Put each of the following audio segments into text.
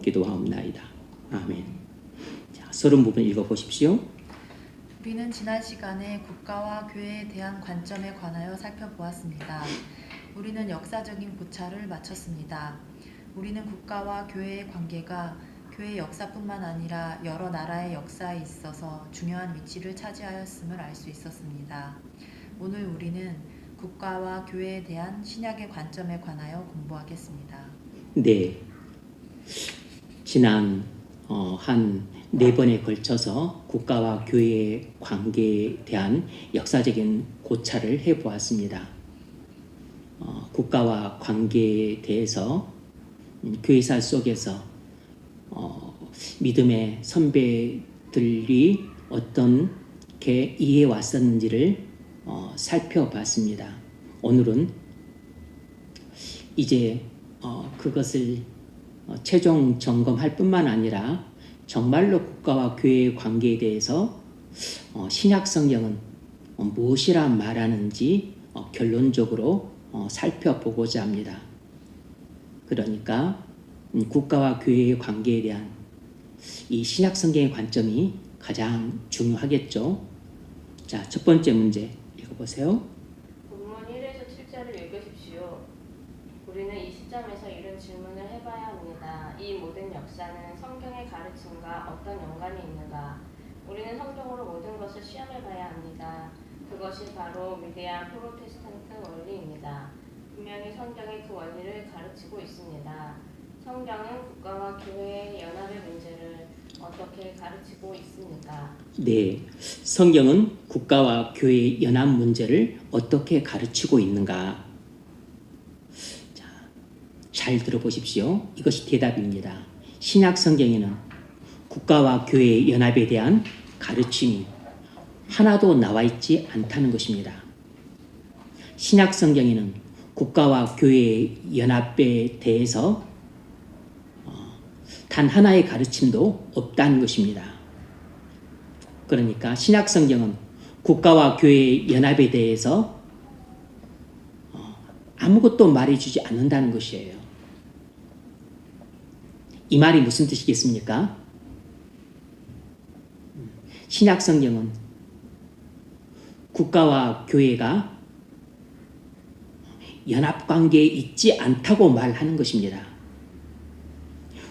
기도하옵나이다. 아멘. 자, 서론 부분 읽어보십시오. 우리는 지난 시간에 국가와 교회에 대한 관점에 관하여 살펴보았습니다. 우리는 역사적인 고찰을 마쳤습니다. 우리는 국가와 교회의 관계가 교회 역사뿐만 아니라 여러 나라의 역사에 있어서 중요한 위치를 차지하였음을 알 수 있었습니다. 오늘 우리는 국가와 교회에 대한 신약의 관점에 관하여 공부하겠습니다. 네, 지난 한 4번에 걸쳐서 국가와 교회의 관계에 대한 역사적인 고찰을 해보았습니다. 국가와 관계에 대해서 교회사 속에서 믿음의 선배들이 어떻게 이해해 왔었는지를 살펴봤습니다. 오늘은 이제 그것을 최종 점검할 뿐만 아니라 정말로 국가와 교회의 관계에 대해서 신약 성경은 무엇이라 말하는지 결론적으로 살펴보고자 합니다. 그러니까 국가와 교회의 관계에 대한 이 신약 성경의 관점이 가장 중요하겠죠. 자, 첫 번째 문제 읽어보세요. 본문 1에서 7절을 읽으십시오. 우리는 이 시점에서 이런 질문을 해봐야 합니다. 이 모든 역사는 성경의 가르침과 어떤 연관이 있는가? 우리는 성경으로 모든 것을 시험해봐야 합니다. 그것이 바로 위대한 프로테스탄트 원리입니다. 분명히 성경이 그 원리를 가르치고 있습니다. 성경은 국가와 교회의 연합의 문제를 어떻게 가르치고 있습니까? 네, 성경은 국가와 교회의 연합 문제를 어떻게 가르치고 있는가? 자, 잘 들어보십시오. 이것이 대답입니다. 신약 성경에는 국가와 교회의 연합에 대한 가르침이 하나도 나와 있지 않다는 것입니다. 신약 성경에는 국가와 교회의 연합에 대해서 단 하나의 가르침도 없다는 것입니다. 그러니까 신약 성경은 국가와 교회의 연합에 대해서 아무것도 말해주지 않는다는 것이에요. 이 말이 무슨 뜻이겠습니까? 신약 성경은 국가와 교회가 연합관계에 있지 않다고 말하는 것입니다.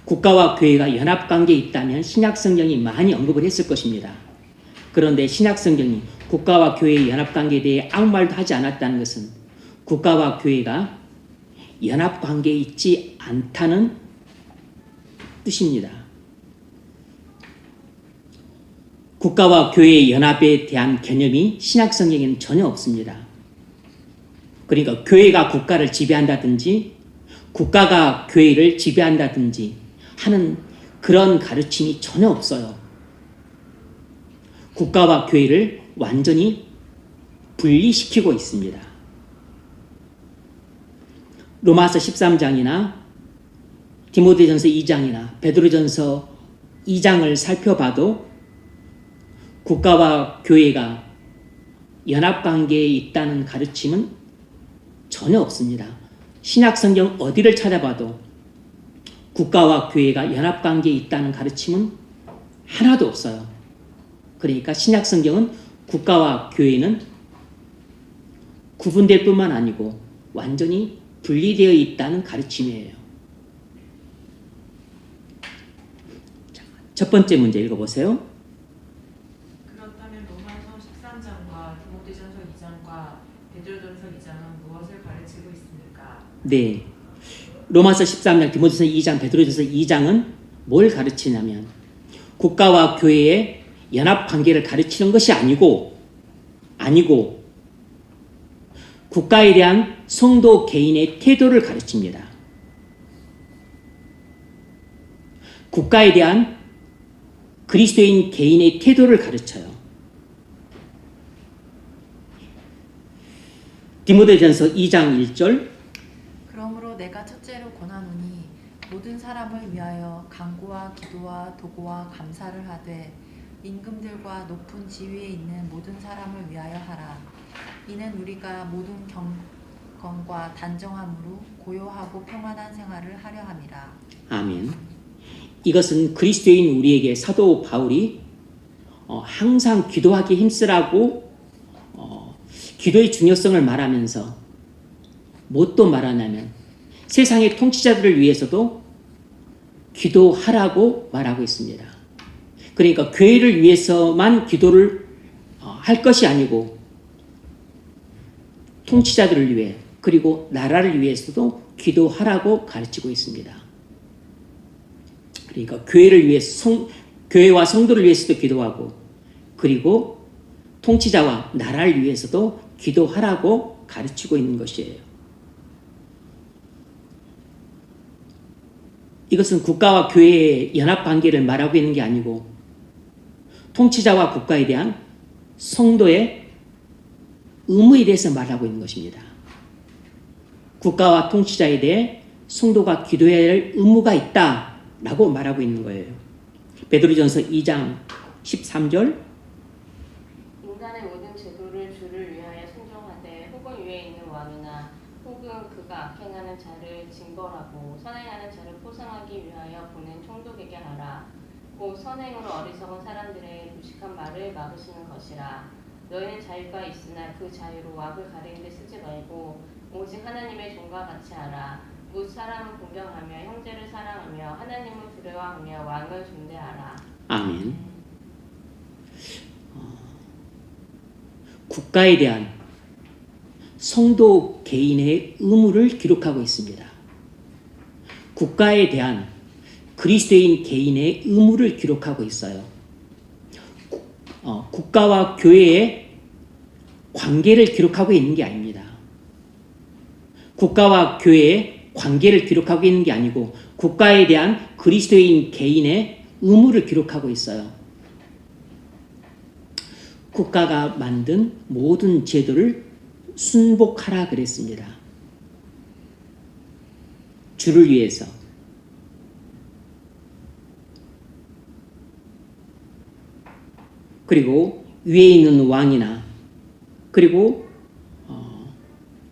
국가와 교회가 연합관계에 있다면 신약 성경이 많이 언급을 했을 것입니다. 그런데 신약 성경이 국가와 교회의 연합관계에 대해 아무 말도 하지 않았다는 것은 국가와 교회가 연합관계에 있지 않다는 뜻입니다. 국가와 교회의 연합에 대한 개념이 신약 성경에는 전혀 없습니다. 그러니까 교회가 국가를 지배한다든지 국가가 교회를 지배한다든지 하는 그런 가르침이 전혀 없어요. 국가와 교회를 완전히 분리시키고 있습니다. 로마서 13장이나 디모데전서 2장이나 베드로전서 2장을 살펴봐도 국가와 교회가 연합관계에 있다는 가르침은 전혀 없습니다. 신약 성경 어디를 찾아봐도 국가와 교회가 연합관계에 있다는 가르침은 하나도 없어요. 그러니까 신약 성경은 국가와 교회는 구분될 뿐만 아니고 완전히 분리되어 있다는 가르침이에요. 자, 첫 번째 문제 읽어보세요. 그렇다면 로마서 13장과 디모데전서 2장과 베드로전서 2장은 무엇을 가르치고 있습니까? 네, 로마서 13장, 디모데전서 2장, 베드로전서 2장은 뭘 가르치냐면 국가와 교회의 연합관계를 가르치는 것이 아니고 국가에 대한 성도 개인의 태도를 가르칩니다. 국가에 대한 그리스도인 개인의 태도를 가르쳐요. 디모데전서 2장 1절 그러므로 내가 첫째로 권하노니 모든 사람을 위하여 간구와 기도와 도구와 감사를 하되 임금들과 높은 지위에 있는 모든 사람을 위하여 하라. 이는 우리가 모든 경건과 단정함으로 고요하고 평안한 생활을 하려 함이라. 아멘. 이것은 그리스도인 우리에게 사도 바울이 항상 기도하기 힘쓰라고 기도의 중요성을 말하면서 무엇도 말하냐면 세상의 통치자들을 위해서도 기도하라고 말하고 있습니다. 그러니까 교회를 위해서만 기도를 할 것이 아니고 통치자들을 위해 그리고 나라를 위해서도 기도하라고 가르치고 있습니다. 그러니까 교회를 위해서 교회와 성도를 위해서도 기도하고 그리고 통치자와 나라를 위해서도 기도하라고 가르치고 있는 것이에요. 이것은 국가와 교회의 연합관계를 말하고 있는 게 아니고 통치자와 국가에 대한 성도의 의무에 대해서 말하고 있는 것입니다. 국가와 통치자에 대해 성도가 기도해야 할 의무가 있다라고 말하고 있는 거예요. 베드로전서 2장 13절 인간의 모든 제도를 주를 위하여 순종하되 혹은 위에 있는 왕이나 혹은 그가 악행하는 자를 징벌하고 선행하는 자를 포상하기 위하여 보낸 총독에게 하라. 곧 선행으로 어리석은 사람들의 무식한 말을 막으시는 것이라. 너희는 자유가 있으나 그 자유로 악을 가리는 데 쓰지 말고 오직 하나님의 종과 같이 하라. 곧 사람은 공경하며 형제를 사랑하며 하나님을 두려워하며 왕을 존대하라. 아멘. 국가에 대한 성도 개인의 의무를 기록하고 있습니다. 국가에 대한 그리스도인 개인의 의무를 기록하고 있어요. 국가와 교회의 관계를 기록하고 있는 게 아닙니다. 국가와 교회의 관계를 기록하고 있는 게 아니고 국가에 대한 그리스도인 개인의 의무를 기록하고 있어요. 국가가 만든 모든 제도를 순복하라 그랬습니다. 주를 위해서. 그리고 위에 있는 왕이나 그리고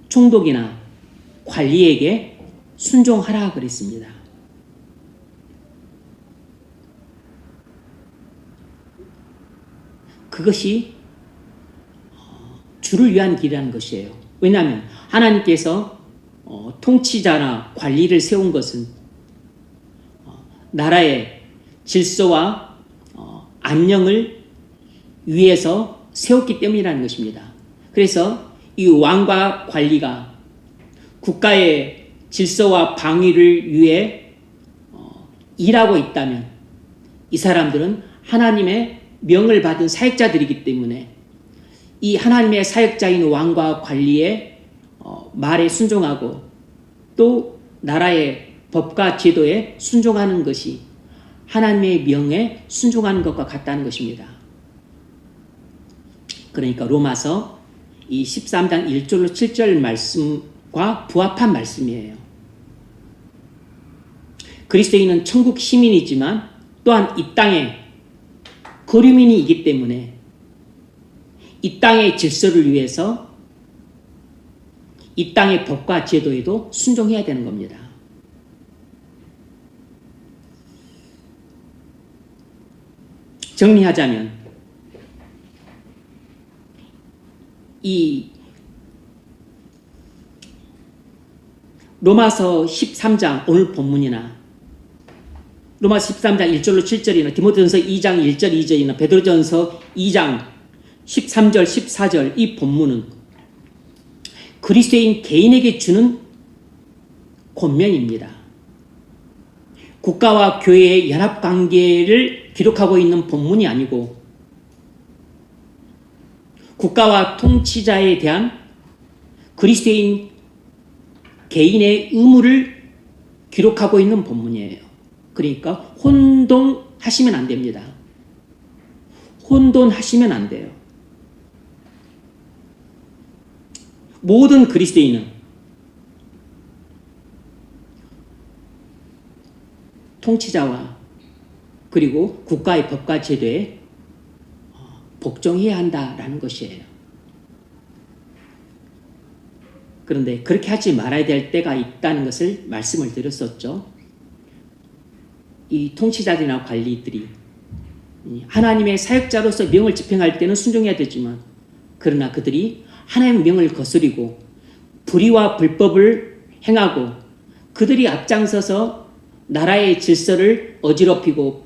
총독이나 관리에게 순종하라 그랬습니다. 그것이 주를 위한 길이라는 것이에요. 왜냐하면 하나님께서 통치자나 관리를 세운 것은 나라의 질서와 안녕을 위해서 세웠기 때문이라는 것입니다. 그래서 이 왕과 관리가 국가의 질서와 방위를 위해 일하고 있다면 이 사람들은 하나님의 명을 받은 사역자들이기 때문에 이 하나님의 사역자인 왕과 관리의 말에 순종하고 또 나라의 법과 제도에 순종하는 것이 하나님의 명에 순종하는 것과 같다는 것입니다. 그러니까 로마서 이 13장 1절로 7절 말씀과 부합한 말씀이에요. 그리스도인은 천국 시민이지만 또한 이 땅의 거류민이기 때문에 이 땅의 질서를 위해서 이 땅의 법과 제도에도 순종해야 되는 겁니다. 정리하자면 이 로마서 13장 오늘 본문이나 로마서 13장 1절로 7절이나 디모데전서 2장 1절 2절이나 베드로전서 2장 13절 14절 이 본문은 그리스도인 개인에게 주는 권면입니다. 국가와 교회의 연합관계를 기록하고 있는 본문이 아니고 국가와 통치자에 대한 그리스도인 개인의 의무를 기록하고 있는 본문이에요. 그러니까 혼돈하시면 안 됩니다. 혼돈하시면 안 돼요. 모든 그리스도인은 통치자와 그리고 국가의 법과 제도에 복종해야 한다라는 것이에요. 그런데 그렇게 하지 말아야 될 때가 있다는 것을 말씀을 드렸었죠. 이 통치자들이나 관리들이 하나님의 사역자로서 명을 집행할 때는 순종해야 되지만, 그러나 그들이 하나님의 명을 거스리고 불의와 불법을 행하고 그들이 앞장서서 나라의 질서를 어지럽히고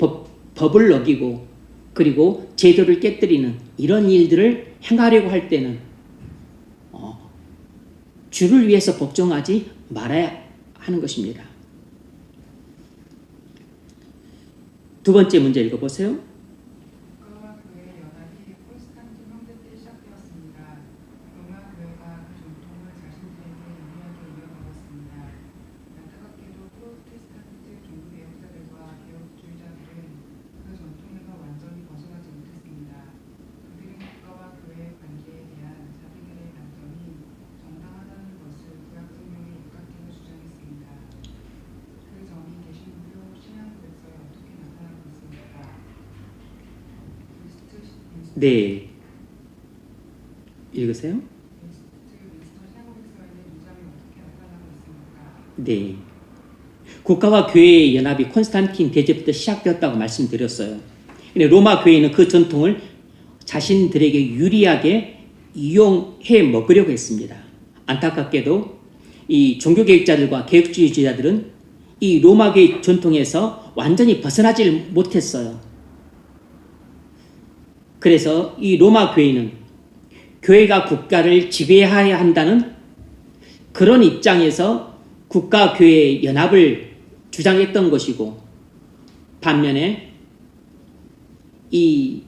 법을 어기고 그리고 제도를 깨뜨리는 이런 일들을 행하려고 할 때는 주를 위해서 복종하지 말아야 하는 것입니다. 두 번째 문제 읽어보세요. 국가와 교회의 연합이 콘스탄틴 황제 때 시작되었습니다. 로마 교회가 그 전통을 자신들에게 유리하게 이어가고 있습니다. 안타깝게도 프로테스탄트 종교 개혁자들과 개혁주의자들은 그 전통에서 완전히 벗어나지 못했습니다. 그들은 국가와 교회의 관계에 대한 자기들의 관점이 정당하다는 것을 구약 성경에 육각적으로 주장했습니다. 그 점이 개신교 신앙 고백서에 어떻게 나타나고 있습니까? 네, 읽으세요. 윈스턴 신앙 고백서에는 이 점이 어떻게 나타나고 있습니까? 네, 국가와 교회의 연합이 콘스탄틴 대제 때 시작되었다고 말씀드렸어요. 근데 로마 교회는 그 전통을 자신들에게 유리하게 이용해 먹으려고 했습니다. 안타깝게도 이 종교개혁자들과 개혁주의자들은 이 로마교의 전통에서 완전히 벗어나질 못했어요. 그래서 이 로마 교회는 교회가 국가를 지배해야 한다는 그런 입장에서 국가 교회의 연합을 주장했던 것이고, 반면에 이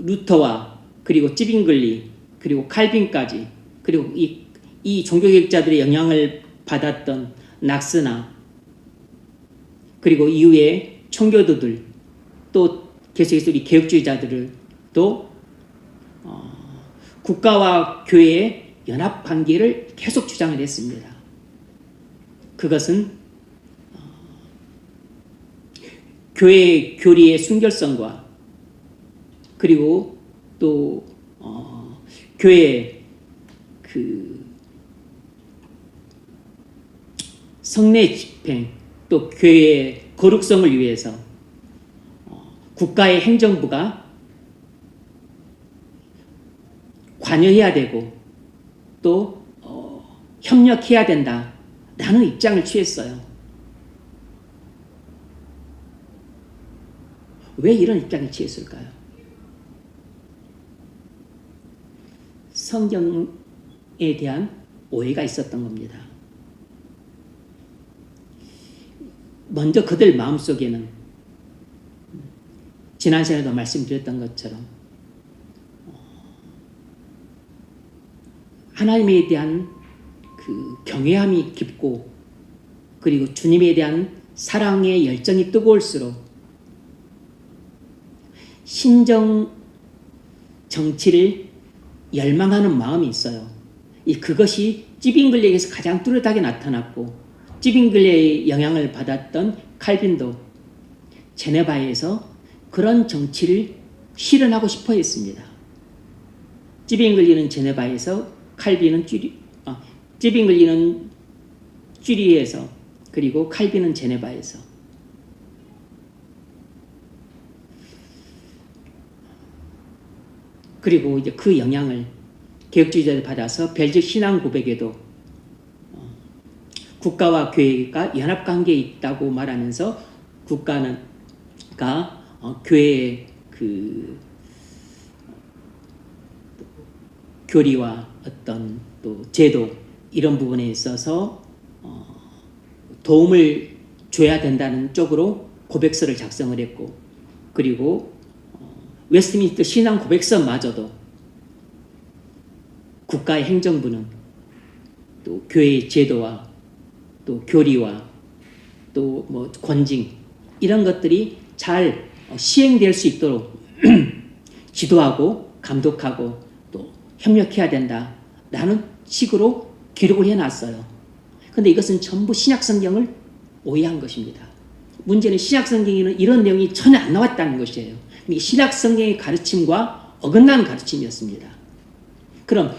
루터와 그리고 찌빙글리 그리고 칼빈까지 그리고 이 종교개혁자들의 영향을 받았던 낙스나 그리고 이후에 청교도들 또 계속해서 우리 개혁주의자들을 또 국가와 교회의 연합 관계를 계속 주장을 했습니다. 그것은 교회의 교리의 순결성과 그리고 또 교회의 그 성례 집행 또 교회의 거룩성을 위해서 국가의 행정부가 관여해야 되고 또 협력해야 된다라는 입장을 취했어요. 왜 이런 입장을 취했을까요? 성경에 대한 오해가 있었던 겁니다. 먼저 그들 마음속에는 지난 시간에도 말씀드렸던 것처럼 하나님에 대한 그 경외함이 깊고 그리고 주님에 대한 사랑의 열정이 뜨거울수록 신정 정치를 열망하는 마음이 있어요. 그것이 찌빙글레에서 가장 뚜렷하게 나타났고, 찌빙글레의 영향을 받았던 칼빈도 제네바에서 그런 정치를 실현하고 싶어 했습니다. 찌빙글리는 제네바에서, 칼빈은 찌빙글리는 쥐리에서, 그리고 칼빈은 제네바에서. 그리고 이제 그 영향을 개혁주의자들 받아서 벨직 신앙 고백에도 국가와 교회가 연합관계에 있다고 말하면서 국가는 교회의 그 교리와 어떤 또 제도 이런 부분에 있어서 도움을 줘야 된다는 쪽으로 고백서를 작성을 했고, 그리고 웨스트민스터 신앙 고백서마저도 국가의 행정부는 또 교회의 제도와 또 교리와 또 뭐 권징 이런 것들이 잘 시행될 수 있도록 지도하고 감독하고 또 협력해야 된다라는 식으로 기록을 해놨어요. 그런데 이것은 전부 신약성경을 오해한 것입니다. 문제는 신약성경에는 이런 내용이 전혀 안 나왔다는 것이에요. 신약성경의 가르침과 어긋난 가르침이었습니다. 그럼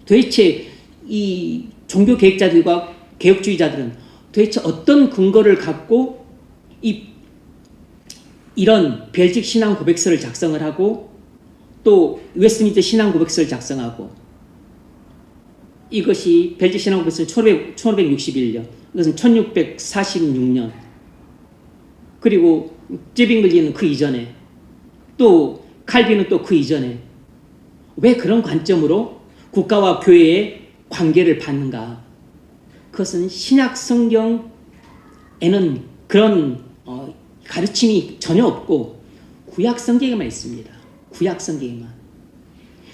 도대체 이 종교개혁자들과 개혁주의자들은 도대체 어떤 근거를 갖고 이런 벨직 신앙 고백서를 작성을 하고 또 웨스트민스터 신앙 고백서를 작성하고 이것이 벨직 신앙 고백서는 1561년, 이것은 1646년, 그리고 제빙글리는 그 이전에, 또 칼빈은 또 그 이전에 왜 그런 관점으로 국가와 교회의 관계를 봤는가? 그것은 신약 성경에는 그런 가르침이 전혀 없고 구약 성경에만 있습니다. 구약 성경에만.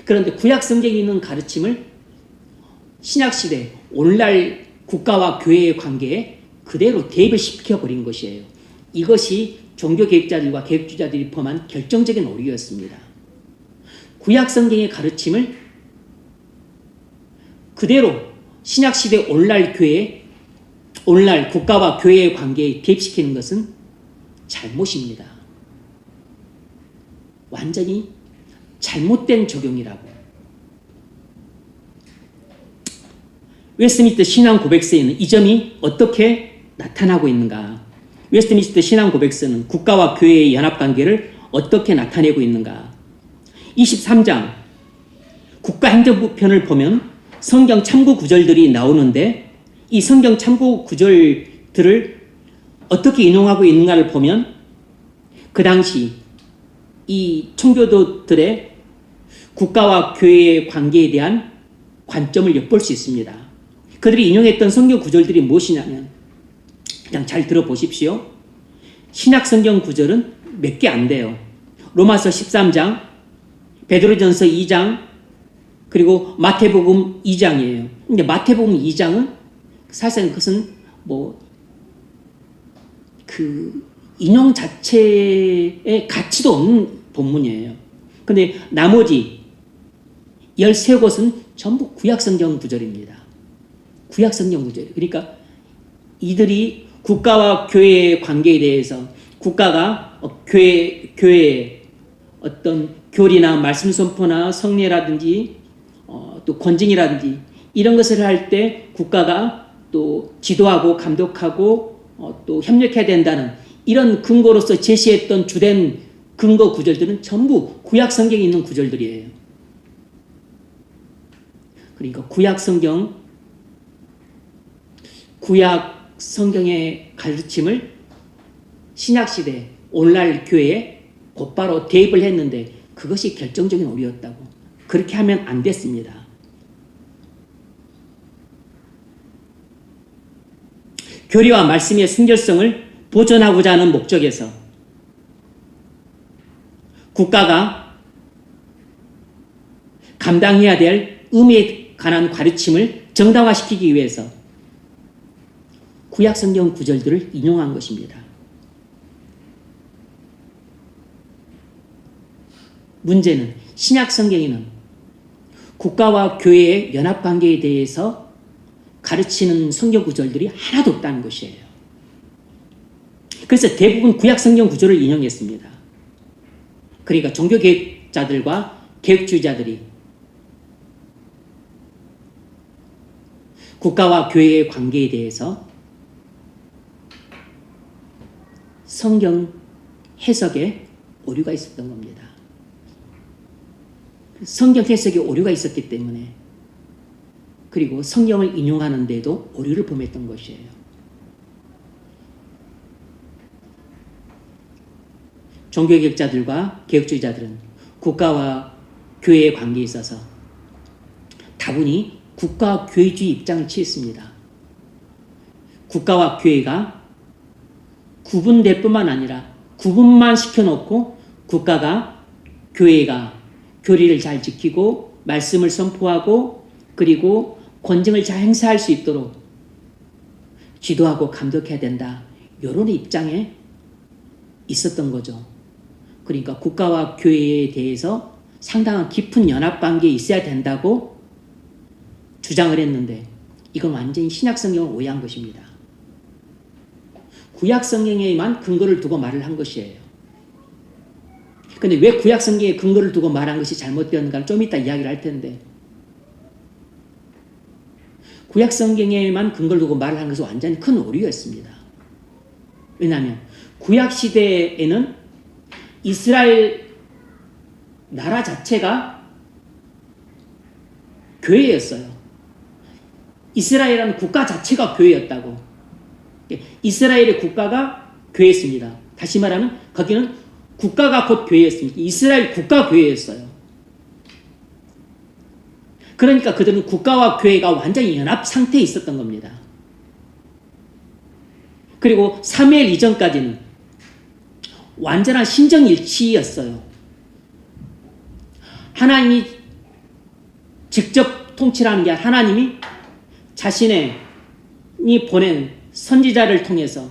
그런데 구약 성경에 있는 가르침을 신약 시대 오늘날 국가와 교회의 관계에 그대로 대입을 시켜버린 것이에요. 이것이 종교개혁자들과 개혁주의자들이 범한 결정적인 오류였습니다. 구약 성경의 가르침을 그대로 신약 시대 오늘날 교회, 오늘날 국가와 교회의 관계에 대입시키는 것은 잘못입니다. 완전히 잘못된 적용이라고. 웨스트민스터 신앙 고백서에는 이 점이 어떻게 나타나고 있는가? 웨스트민스터 신앙 고백서는 국가와 교회의 연합관계를 어떻게 나타내고 있는가? 23장 국가행정부편을 보면 성경 참고 구절들이 나오는데 이 성경 참고 구절들을 어떻게 인용하고 있는가를 보면 그 당시 이 청교도들의 국가와 교회의 관계에 대한 관점을 엿볼 수 있습니다. 그들이 인용했던 성경 구절들이 무엇이냐면 그냥 잘 들어보십시오. 신약 성경 구절은 몇 개 안 돼요. 로마서 13장, 베드로전서 2장, 그리고 마태복음 2장이에요. 근데 마태복음 2장은 사실은 그것은 그 인용 자체의 가치도 없는 본문이에요. 근데 나머지 13곳은 전부 구약성경 구절입니다. 구약성경 구절. 그러니까 이들이 국가와 교회의 관계에 대해서 국가가 교회의 어떤 교리나 말씀 선포나 성례라든지 또 권징이라든지 이런 것을 할 때 국가가 또 지도하고 감독하고 또 협력해야 된다는 이런 근거로서 제시했던 주된 근거 구절들은 전부 구약 성경에 있는 구절들이에요. 그러니까 구약 성경의 가르침을 신약 시대 오늘날 교회에 곧바로 대입을 했는데 그것이 결정적인 오류였다고. 그렇게 하면 안 됐습니다. 교리와 말씀의 순결성을 보존하고자 하는 목적에서 국가가 감당해야 될 의미에 관한 가르침을 정당화시키기 위해서 구약 성경 구절들을 인용한 것입니다. 문제는 신약 성경에는 국가와 교회의 연합관계에 대해서 가르치는 성경 구절들이 하나도 없다는 것이에요. 그래서 대부분 구약 성경 구절을 인용했습니다. 그러니까 종교개혁자들과 개혁주의자들이 국가와 교회의 관계에 대해서 성경 해석에 오류가 있었던 겁니다. 성경 해석에 오류가 있었기 때문에 그리고 성경을 인용하는 데도 오류를 범했던 것이에요. 종교개혁자들과 개혁주의자들은 국가와 교회의 관계에 있어서 다분히 국가 교회주의 입장을 취했습니다. 국가와 교회가 구분될 뿐만 아니라 구분만 시켜놓고 국가가 교회가 교리를 잘 지키고 말씀을 선포하고 그리고 권징을 잘 행사할 수 있도록 지도하고 감독해야 된다. 이런 입장에 있었던 거죠. 그러니까 국가와 교회에 대해서 상당한 깊은 연합관계에 있어야 된다고 주장을 했는데 이건 완전히 신약성경을 오해한 것입니다. 구약성경에만 근거를 두고 말을 한 것이에요. 근데 왜 구약성경에 근거를 두고 말한 것이 잘못되었는가를 좀 이따 이야기를 할 텐데 구약성경에만 근거를 두고 말을 한 것은 완전히 큰 오류였습니다. 왜냐하면 구약 시대에는 이스라엘 나라 자체가 교회였어요. 이스라엘은 국가 자체가 교회였다고. 이스라엘의 국가가 교회였습니다. 다시 말하면 거기는 국가가 곧 교회였습니다. 이스라엘 국가 교회였어요. 그러니까 그들은 국가와 교회가 완전히 연합 상태에 있었던 겁니다. 그리고 사무엘 이전까지는 완전한 신정일치였어요. 하나님이 직접 통치하는 게 아니라 하나님이 자신이 보낸 선지자를 통해서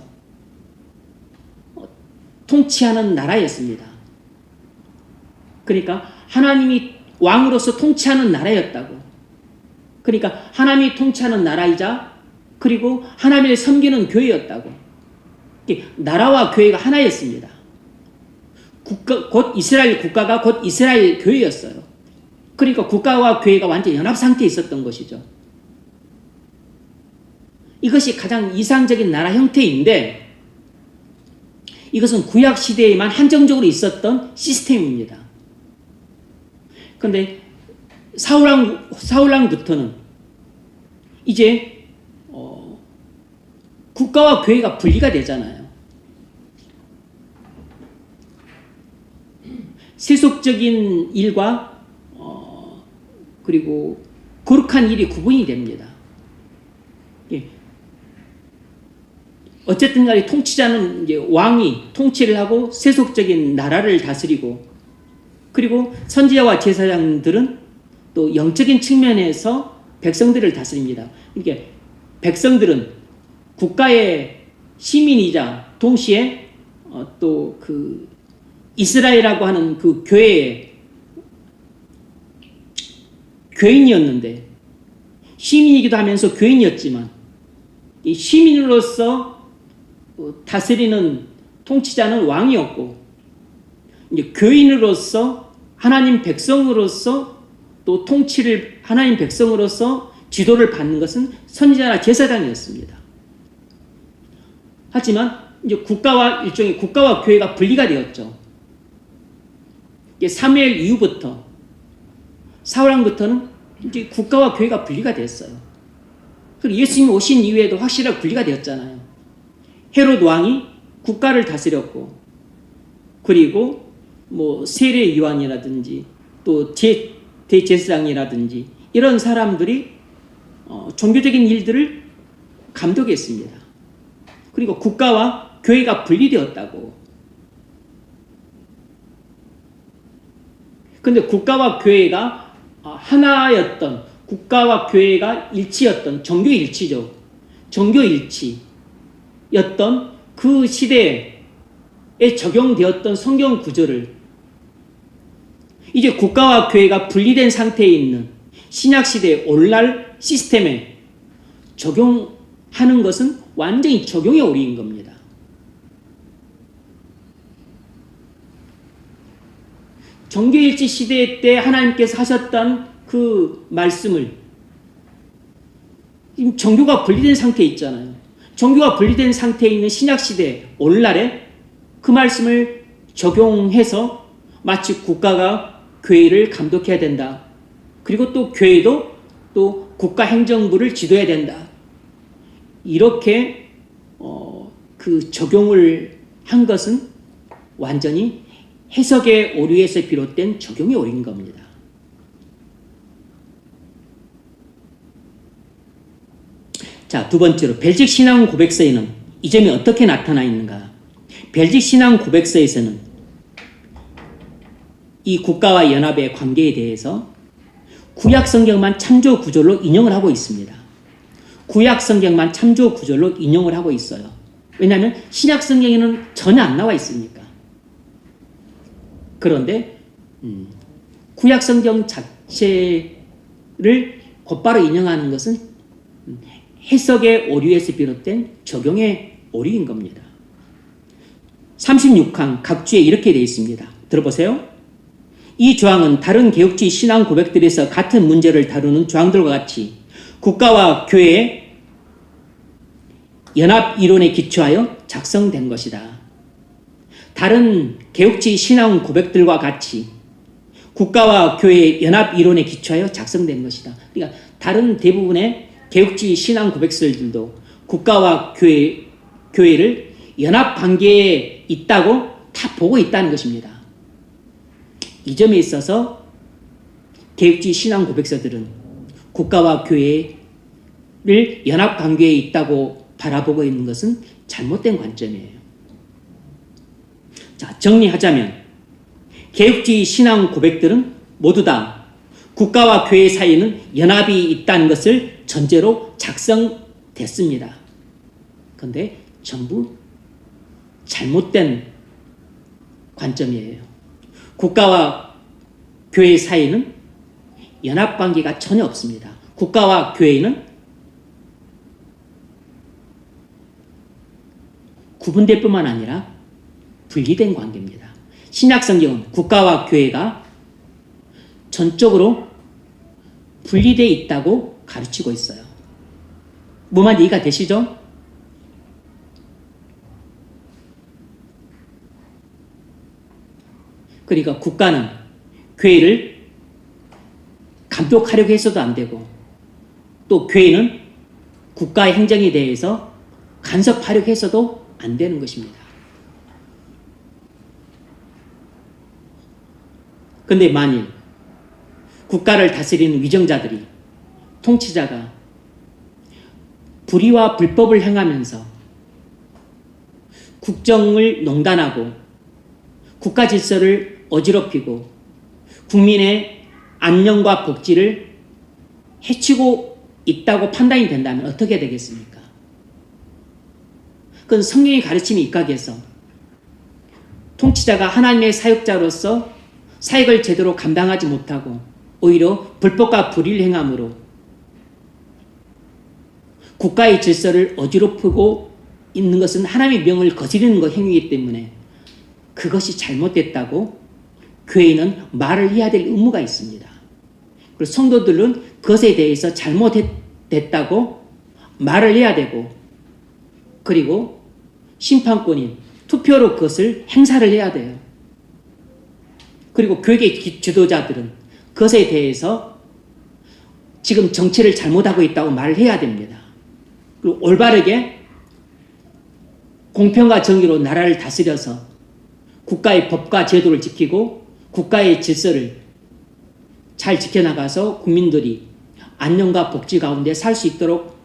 통치하는 나라였습니다. 그러니까 하나님이 왕으로서 통치하는 나라였다고. 그러니까 하나님이 통치하는 나라이자 그리고 하나님을 섬기는 교회였다고. 나라와 교회가 하나였습니다. 곧 이스라엘 국가가 곧 이스라엘 교회였어요. 그러니까 국가와 교회가 완전 연합 상태에 있었던 것이죠. 이것이 가장 이상적인 나라 형태인데 이것은 구약 시대에만 한정적으로 있었던 시스템입니다. 그런데 사울왕부터는 이제 국가와 교회가 분리가 되잖아요. 세속적인 일과 그리고 거룩한 일이 구분이 됩니다. 예. 어쨌든 간에 통치자는 이제 왕이 통치를 하고 세속적인 나라를 다스리고 그리고 선지자와 제사장들은 또 영적인 측면에서 백성들을 다스립니다. 이게 백성들은 국가의 시민이자 동시에 또 그 이스라엘이라고 하는 그 교회의 교인이었는데 시민이기도 하면서 교인이었지만 이 시민으로서 다스리는 통치자는 왕이었고 이제 교인으로서 하나님 백성으로서 또 통치를 하나님 백성으로서 지도를 받는 것은 선지자나 제사장이었습니다. 하지만 이제 일종의 국가와 교회가 분리가 되었죠. 사무엘 이후부터 사울왕부터는 이제 국가와 교회가 분리가 됐어요. 그리고 예수님이 오신 이후에도 확실하게 분리가 되었잖아요. 헤롯 왕이 국가를 다스렸고 그리고 뭐 세례 요한이라든지 또 대제사장이라든지 이런 사람들이 종교적인 일들을 감독했습니다. 그리고 국가와 교회가 분리되었다고. 그런데 국가와 교회가 하나였던, 국가와 교회가 일치였던, 종교일치죠. 종교일치였던 그 시대에 적용되었던 성경 구절을 이제 국가와 교회가 분리된 상태에 있는 신약시대의 오늘날 시스템에 적용하는 것은 완전히 적용의 오류인 겁니다. 종교일치 시대 때 하나님께서 하셨던 그 말씀을 지금 종교가 분리된 상태에 있잖아요. 종교가 분리된 상태에 있는 신약시대 오늘날에 그 말씀을 적용해서 마치 국가가 교회를 감독해야 된다. 그리고 또 교회도 또 국가 행정부를 지도해야 된다. 이렇게 그 적용을 한 것은 완전히 해석의 오류에서 비롯된 적용의 오류인 겁니다. 자, 두 번째로 벨직 신앙 고백서에는 이 점이 어떻게 나타나 있는가? 벨직 신앙 고백서에서는 이 국가와 연합의 관계에 대해서 구약 성경만 참조 구절로 인용을 하고 있습니다. 구약 성경만 참조 구절로 인용을 하고 있어요. 왜냐하면 신약 성경에는 전혀 안 나와 있으니까. 그런데 구약 성경 자체를 곧바로 인용하는 것은 해석의 오류에서 비롯된 적용의 오류인 겁니다. 36항 각주에 이렇게 되어 있습니다. 들어보세요. 이 조항은 다른 개혁주의 신앙 고백들에서 같은 문제를 다루는 조항들과 같이 국가와 교회의 연합 이론에 기초하여 작성된 것이다. 다른 개혁주의 신앙 고백들과 같이 국가와 교회의 연합 이론에 기초하여 작성된 것이다. 그러니까 다른 대부분의 개혁주의 신앙 고백설들도 국가와 교회를 연합 관계에 있다고 다 보고 있다는 것입니다. 이 점에 있어서 개혁주의 신앙 고백서들은 국가와 교회를 연합 관계에 있다고 바라보고 있는 것은 잘못된 관점이에요. 자, 정리하자면 개혁주의 신앙 고백들은 모두 다 국가와 교회 사이에는 연합이 있다는 것을 전제로 작성됐습니다. 그런데 전부 잘못된 관점이에요. 국가와 교회 사이에는 연합관계가 전혀 없습니다. 국가와 교회는 구분될 뿐만 아니라 분리된 관계입니다. 신약성경은 국가와 교회가 전적으로 분리되어 있다고 가르치고 있어요. 뭐만 이해가 되시죠? 그러니까 국가는 교회를 감독하려고 해서도 안 되고, 또 교회는 국가의 행정에 대해서 간섭하려고 해서도 안 되는 것입니다. 그런데 만일 국가를 다스리는 위정자들이, 통치자가 불의와 불법을 행하면서 국정을 농단하고 국가 질서를 어지럽히고 국민의 안녕과 복지를 해치고 있다고 판단이 된다면 어떻게 되겠습니까? 그건 성경의 가르침에 입각해서 통치자가 하나님의 사역자로서 사역을 제대로 감당하지 못하고 오히려 불법과 불의를 행함으로 국가의 질서를 어지럽히고 있는 것은 하나님의 명을 거스르는 것 행위이기 때문에 그것이 잘못됐다고 교회는 말을 해야 될 의무가 있습니다. 그리고 성도들은 그것에 대해서 잘못됐다고 말을 해야 되고, 그리고 심판권인 투표로 그것을 행사를 해야 돼요. 그리고 교회 지도자들은 그것에 대해서 지금 정치를 잘못하고 있다고 말을 해야 됩니다. 그리고 올바르게 공평과 정의로 나라를 다스려서 국가의 법과 제도를 지키고 국가의 질서를 잘 지켜나가서 국민들이 안녕과 복지 가운데 살 수 있도록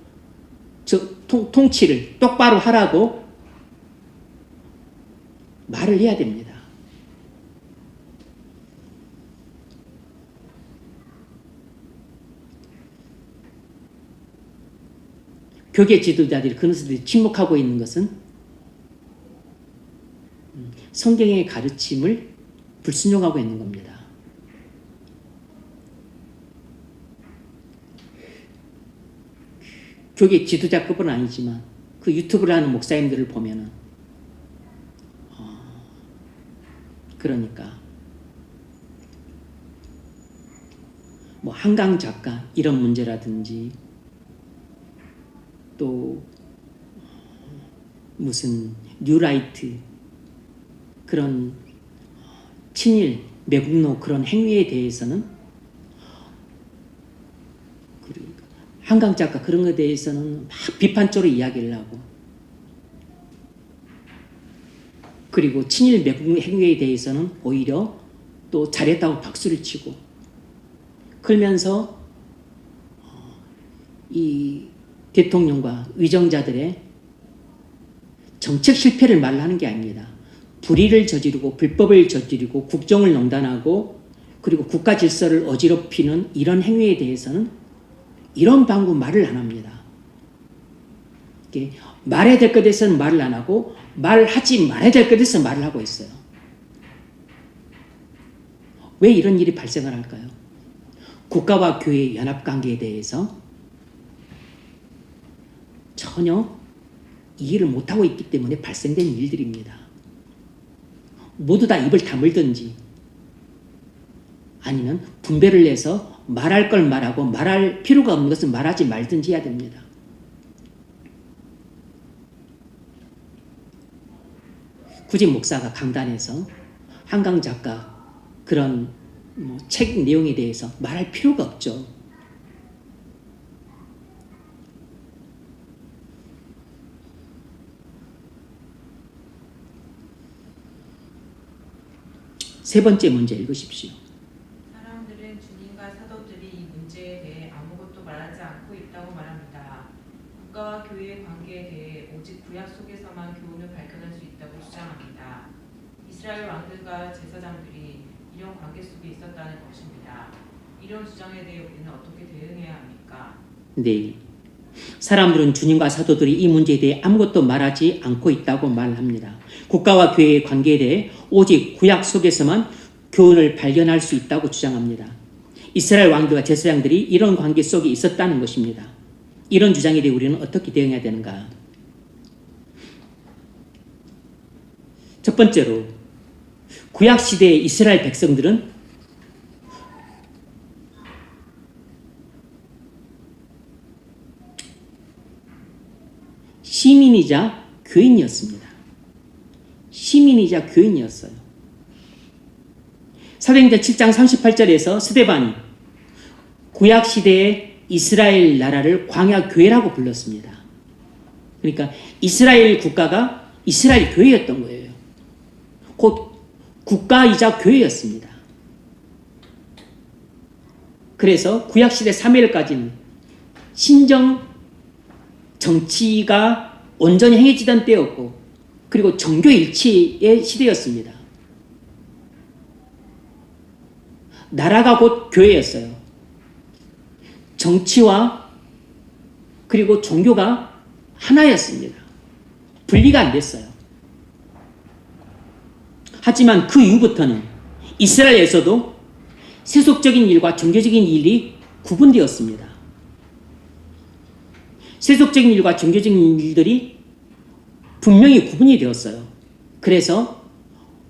통치를 똑바로 하라고 말을 해야 됩니다. 교계 지도자들이 그것들이 침묵하고 있는 것은 성경의 가르침을 불순종하고 있는 겁니다. 교계 지도자급은 아니지만 그 유튜브를 하는 목사님들을 보면은 그러니까 뭐 한강 작가 이런 문제라든지 또 무슨 뉴라이트 그런 친일 매국노 그런 행위에 대해서는 한강 작가 그런 것에 대해서는 막 비판적으로 이야기를 하고, 그리고 친일 매국 행위에 대해서는 오히려 또 잘했다고 박수를 치고, 그러면서 이 대통령과 위정자들의 정책 실패를 말하는 게 아닙니다. 불의를 저지르고 불법을 저지르고 국정을 농단하고 그리고 국가 질서를 어지럽히는 이런 행위에 대해서는 이런 방법 말을 안 합니다. 말해야 될 것에서는 말을 안 하고 말하지 말아야 될 것에서 말을 하고 있어요. 왜 이런 일이 발생을 할까요? 국가와 교회의 연합관계에 대해서 전혀 이해를 못하고 있기 때문에 발생된 일들입니다. 모두 다 입을 다물든지 아니면 분배를 해서 말할 걸 말하고 말할 필요가 없는 것은 말하지 말든지 해야 됩니다. 굳이 목사가 강단에서 한강 작가 그런 책 내용에 대해서 말할 필요가 없죠. 세 번째 문제 읽으십시오. 사람들은 주님과 사도들이 이 문제에 대해 아무것도 말하지 않고 있다고 말합니다. 국가와 교회의 관계에 대해 오직 구약 속에서만 교훈을 발견할 수 있다고 주장합니다. 이스라엘 왕들과 제사장들이 이런 관계 속에 있었다는 것입니다. 이런 주장에 대해 우리는 어떻게 대응해야 합니까? 네. 사람들은 주님과 사도들이 이 문제에 대해 아무것도 말하지 않고 있다고 말합니다. 국가와 교회의 관계에 대해 오직 구약 속에서만 교훈을 발견할 수 있다고 주장합니다. 이스라엘 왕들과 제사장들이 이런 관계 속에 있었다는 것입니다. 이런 주장에 대해 우리는 어떻게 대응해야 되는가? 첫 번째로 구약 시대의 이스라엘 백성들은 시민이자 교인이었습니다. 시민이자 교인이었어요. 사도행전 7장 38절에서 스데반이 구약 시대의 이스라엘 나라를 광야 교회라고 불렀습니다. 그러니까 이스라엘 국가가 이스라엘 교회였던 거예요. 곧 국가이자 교회였습니다. 그래서 구약 시대 사무엘까지는 신정 정치가 온전히 행해지던 때였고, 그리고 종교 일치의 시대였습니다. 나라가 곧 교회였어요. 정치와 그리고 종교가 하나였습니다. 분리가 안 됐어요. 하지만 그 이후부터는 이스라엘에서도 세속적인 일과 종교적인 일이 구분되었습니다. 세속적인 일과 종교적인 일들이 분명히 구분이 되었어요. 그래서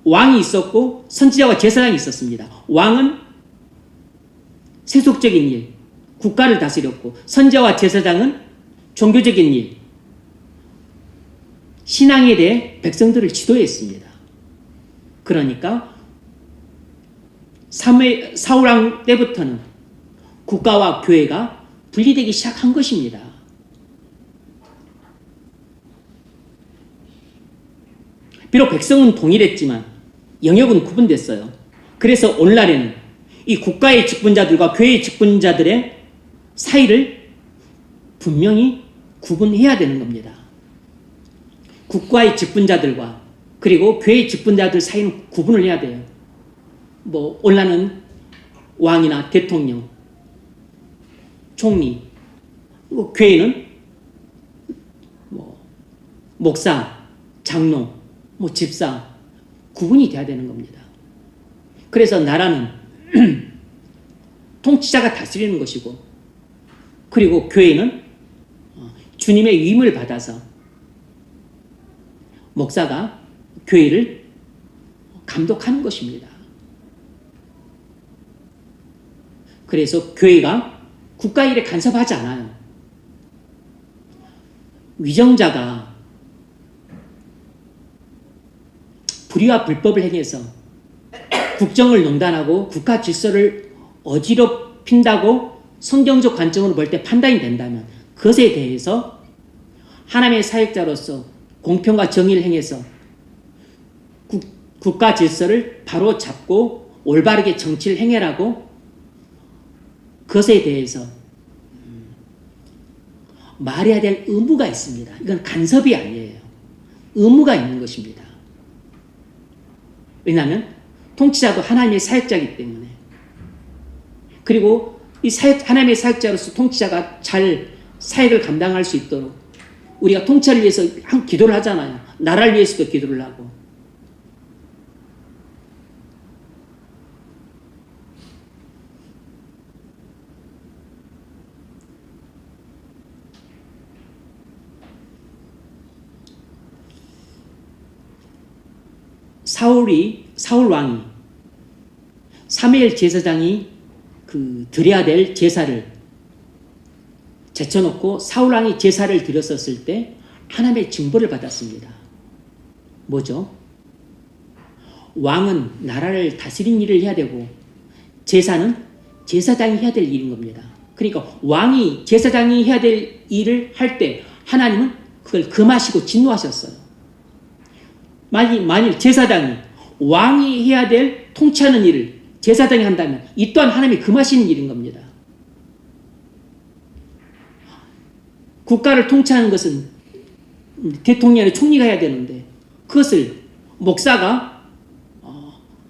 왕이 있었고 선지자와 제사장이 있었습니다. 왕은 세속적인 일, 국가를 다스렸고, 선지자와 제사장은 종교적인 일, 신앙에 대해 백성들을 지도했습니다. 그러니까 사울왕 때부터는 국가와 교회가 분리되기 시작한 것입니다. 비록 백성은 동일했지만 영역은 구분됐어요. 그래서 오늘날에는 이 국가의 직분자들과 교회의 직분자들의 사이를 분명히 구분해야 되는 겁니다. 국가의 직분자들과 그리고 교회의 직분자들 사이는 구분을 해야 돼요. 오늘날은 왕이나 대통령, 총리, 교회는 목사, 장로, 집사, 구분이 돼야 되는 겁니다. 그래서 나라는 통치자가 다스리는 것이고, 그리고 교회는 주님의 위임을 받아서 목사가 교회를 감독하는 것입니다. 그래서 교회가 국가 일에 간섭하지 않아요. 위정자가 불의와 불법을 행해서 국정을 농단하고 국가 질서를 어지럽힌다고 성경적 관점으로 볼 때 판단이 된다면, 그것에 대해서 하나님의 사역자로서 공평과 정의를 행해서 국가 질서를 바로 잡고 올바르게 정치를 행해라고, 그것에 대해서 말해야 될 의무가 있습니다. 이건 간섭이 아니에요. 의무가 있는 것입니다. 왜냐하면 통치자도 하나님의 사역자이기 때문에, 그리고 이 하나님의 사역자로서 통치자가 잘 사역을 감당할 수 있도록 우리가 통치를 위해서 기도를 하잖아요. 나라를 위해서도 기도를 하고. 사울 왕이 사무엘 제사장이 드려야 될 제사를 제쳐놓고 사울 왕이 제사를 드렸었을 때 하나님의 징벌을 받았습니다. 뭐죠? 왕은 나라를 다스리는 일을 해야 되고 제사는 제사장이 해야 될 일인 겁니다. 그러니까 왕이 제사장이 해야 될 일을 할 때 하나님은 그걸 금하시고 진노하셨어요. 만일 제사장이 왕이 해야 될 통치하는 일을 제사장이 한다면 이 또한 하나님이 금하시는 일인 겁니다. 국가를 통치하는 것은 대통령의 총리가 해야 되는데 그것을 목사가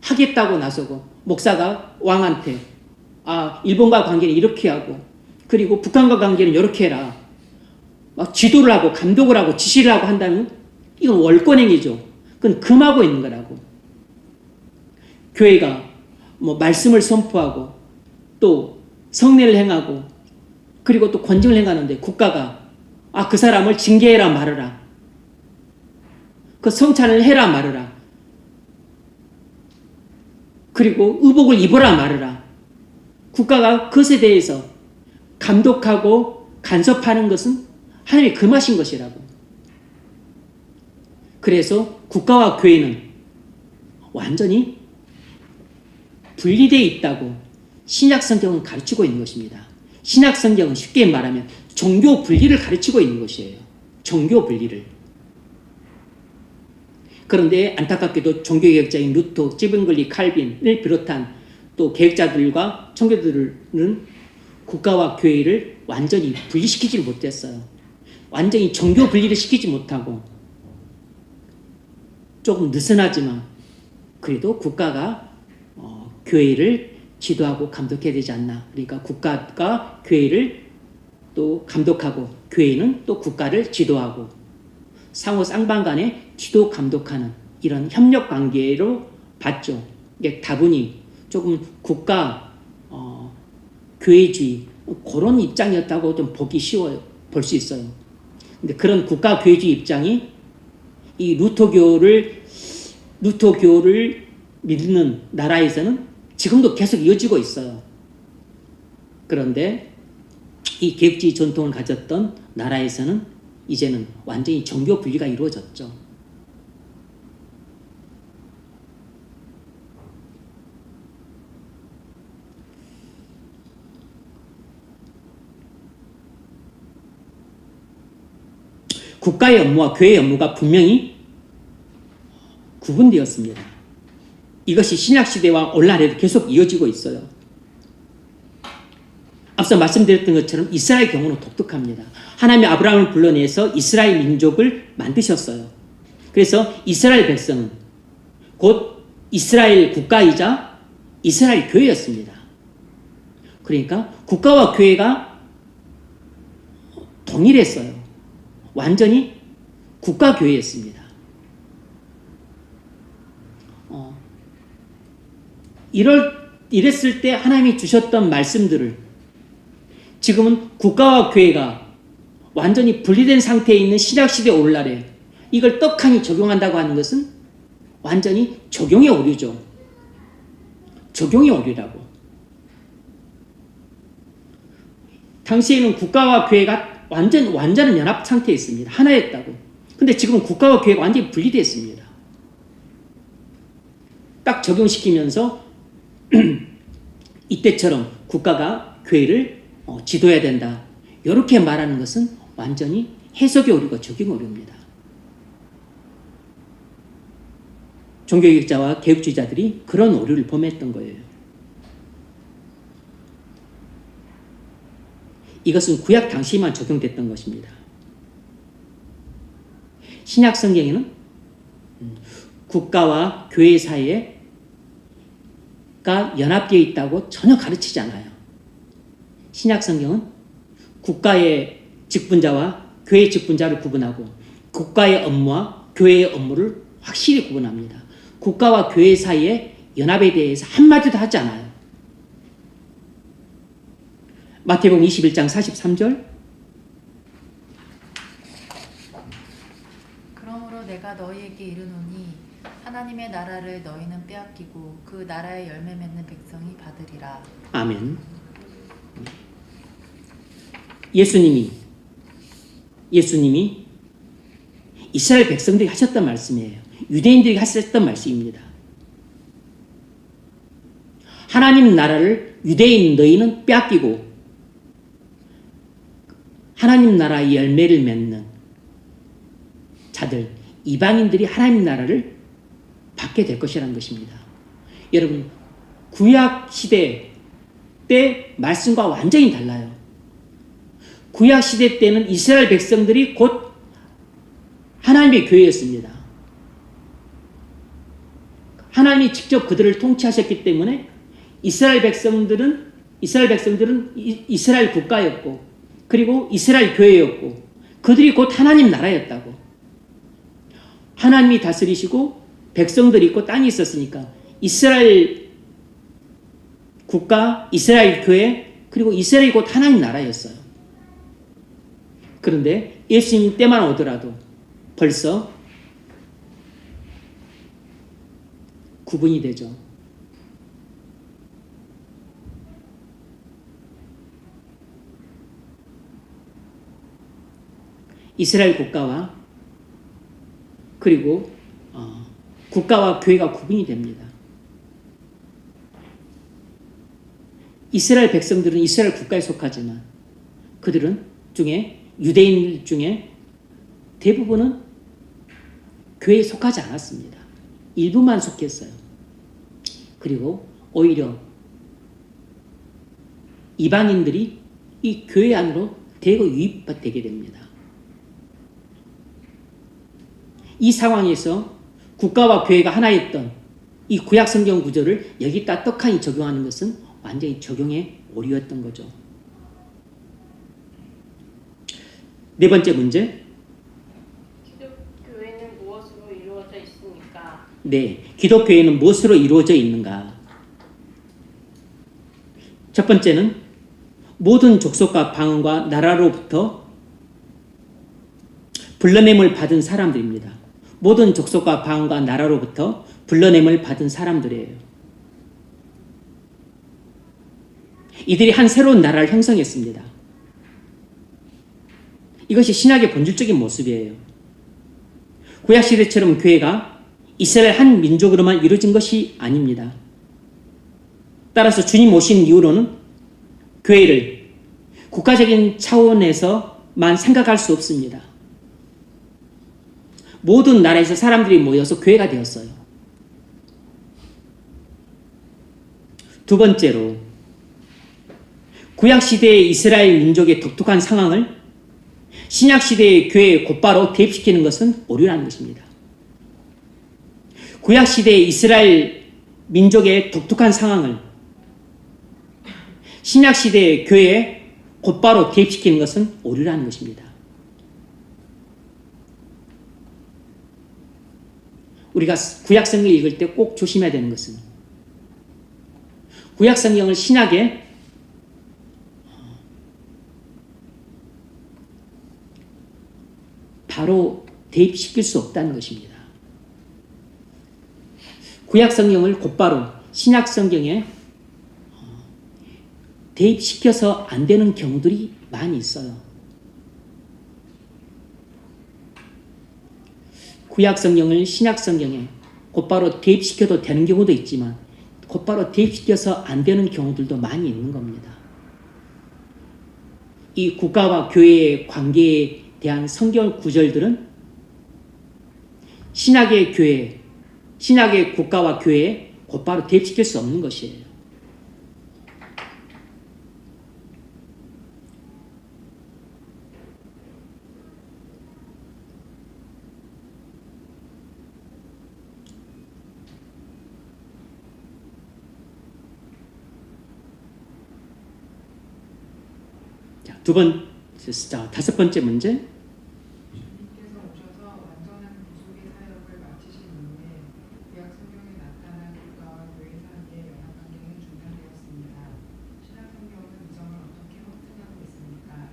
하겠다고 나서고 목사가 왕한테 일본과 관계는 이렇게 하고 그리고 북한과 관계는 이렇게 해라 막 지도를 하고 감독을 하고 지시를 하고 한다면 이건 월권행위죠. 그건 금하고 있는 거라고. 교회가 말씀을 선포하고 또 성례를 행하고 그리고 또 권증을 행하는데 국가가 그 사람을 징계해라 말아라. 그 성찬을 해라 말아라. 그리고 의복을 입어라 말아라. 국가가 그것에 대해서 감독하고 간섭하는 것은 하나님이 금하신 것이라고. 그래서 국가와 교회는 완전히 분리되어 있다고 신약 성경은 가르치고 있는 것입니다. 신약 성경은 쉽게 말하면 종교 분리를 가르치고 있는 것이에요. 종교 분리를. 그런데 안타깝게도 종교개혁자인 루터, 찌븐글리, 칼빈을 비롯한 또 개혁자들과 청교도들은 국가와 교회를 완전히 분리시키지 못했어요. 완전히 종교 분리를 시키지 못하고 조금 느슨하지만 그래도 국가가 교회를 지도하고 감독해야 되지 않나. 그러니까 국가가 교회를 또 감독하고 교회는 또 국가를 지도하고 상호 쌍방 간에 지도 감독하는 이런 협력 관계로 봤죠. 이게 다분히 조금 국가 교회주의 그런 입장이었다고 좀 보기 쉬워요. 볼 수 있어요. 근데 그런 국가 교회주의 입장이 이 루터교를 믿는 나라에서는 지금도 계속 이어지고 있어요. 그런데 이 개혁주의 전통을 가졌던 나라에서는 이제는 완전히 종교 분리가 이루어졌죠. 국가의 업무와 교회의 업무가 분명히 구분되었습니다. 이것이 신약시대와 오늘날에도 계속 이어지고 있어요. 앞서 말씀드렸던 것처럼 이스라엘 경우는 독특합니다. 하나님이 아브라함을 불러내서 이스라엘 민족을 만드셨어요. 그래서 이스라엘 백성은 곧 이스라엘 국가이자 이스라엘 교회였습니다. 그러니까 국가와 교회가 동일했어요. 완전히 국가 교회였습니다. 이랬을 때 하나님이 주셨던 말씀들을 지금은 국가와 교회가 완전히 분리된 상태에 있는 신약시대 오늘날에 이걸 떡하니 적용한다고 하는 것은 완전히 적용의 오류죠. 적용의 오류라고. 당시에는 국가와 교회가 완전한 연합 상태에 있습니다. 하나였다고. 근데 지금은 국가와 교회가 완전히 분리되었습니다. 딱 적용시키면서 이때처럼 국가가 교회를 지도해야 된다. 이렇게 말하는 것은 완전히 해석의 오류가 적용 오류입니다. 종교개혁자와 개혁주의자들이 그런 오류를 범했던 거예요. 이것은 구약 당시만 적용됐던 것입니다. 신약 성경에는 국가와 교회 사이에 연합되어 있다고 전혀 가르치지 않아요. 신약 성경은 국가의 직분자와 교회의 직분자를 구분하고 국가의 업무와 교회의 업무를 확실히 구분합니다. 국가와 교회 사이의 연합에 대해서 한마디도 하지 않아요. 마태복음 21장 43절 그러므로 내가 너희에게 이르노니 하나님의 나라를 너희는 빼앗기고 그 나라의 열매 맺는 백성이 받으리라. 아멘. 예수님이 이스라엘 백성들이 하셨던 말씀이에요. 유대인들이 하셨던 말씀입니다. 하나님 나라를 유대인 너희는 빼앗기고 하나님 나라의 열매를 맺는 자들, 이방인들이 하나님 나라를 받게 될 것이라는 것입니다. 여러분, 구약 시대 때 말씀과 완전히 달라요. 구약 시대 때는 이스라엘 백성들이 곧 하나님의 교회였습니다. 하나님이 직접 그들을 통치하셨기 때문에 이스라엘 백성들은 이스라엘 국가였고, 그리고 이스라엘 교회였고, 그들이 곧 하나님 나라였다고. 하나님이 다스리시고 백성들이 있고 땅이 있었으니까 이스라엘 국가, 이스라엘 교회, 그리고 이스라엘이 곧 하나님 나라였어요. 그런데 예수님 때만 오더라도 벌써 구분이 되죠. 이스라엘 국가와 그리고 국가와 교회가 구분이 됩니다. 이스라엘 백성들은 이스라엘 국가에 속하지만 그들은 중에 유대인들 중에 대부분은 교회에 속하지 않았습니다. 일부만 속했어요. 그리고 오히려 이방인들이 이 교회 안으로 대거 유입되게 됩니다. 이 상황에서 국가와 교회가 하나였던 이 구약 성경 구조를 여기다 떡하니 적용하는 것은 완전히 적용의 오류였던 거죠. 네 번째 문제. 기독교회는 무엇으로 이루어져 있습니까? 네, 기독교회는 무엇으로 이루어져 있는가? 첫 번째는 모든 족속과 방언과 나라로부터 불러냄을 받은 사람들입니다. 모든 족속과 방언과 나라로부터 불러냄을 받은 사람들이에요. 이들이 한 새로운 나라를 형성했습니다. 이것이 신약의 본질적인 모습이에요. 구약시대처럼 교회가 이스라엘 한 민족으로만 이루어진 것이 아닙니다. 따라서 주님 오신 이후로는 교회를 국가적인 차원에서만 생각할 수 없습니다. 모든 나라에서 사람들이 모여서 교회가 되었어요. 두 번째로, 구약시대의 이스라엘 민족의 독특한 상황을 신약시대의 교회에 곧바로 대입시키는 것은 오류라는 것입니다. 구약시대의 이스라엘 민족의 독특한 상황을 신약시대의 교회에 곧바로 대입시키는 것은 오류라는 것입니다. 우리가 구약성경을 읽을 때 꼭 조심해야 되는 것은 구약성경을 신약에 바로 대입시킬 수 없다는 것입니다. 구약성경을 곧바로 신약성경에 대입시켜서 안 되는 경우들이 많이 있어요. 구약성경을 신약성경에 곧바로 대입시켜도 되는 경우도 있지만 곧바로 대입시켜서 안 되는 경우들도 많이 있는 겁니다. 이 국가와 교회의 관계에 대한 성경 구절들은 신약의 교회, 신약의 국가와 교회에 곧바로 대입시킬 수 없는 것이에요. 다섯 번째 문제. 주님께서 오셔서 완전한 구속의 사역을 마치신 이후에 구약 성경에 나타난 국가와 교회 사이의 연합 관계는 중단되었습니다. 신약 성경은 이 점을 어떻게 확증하고 있습니까?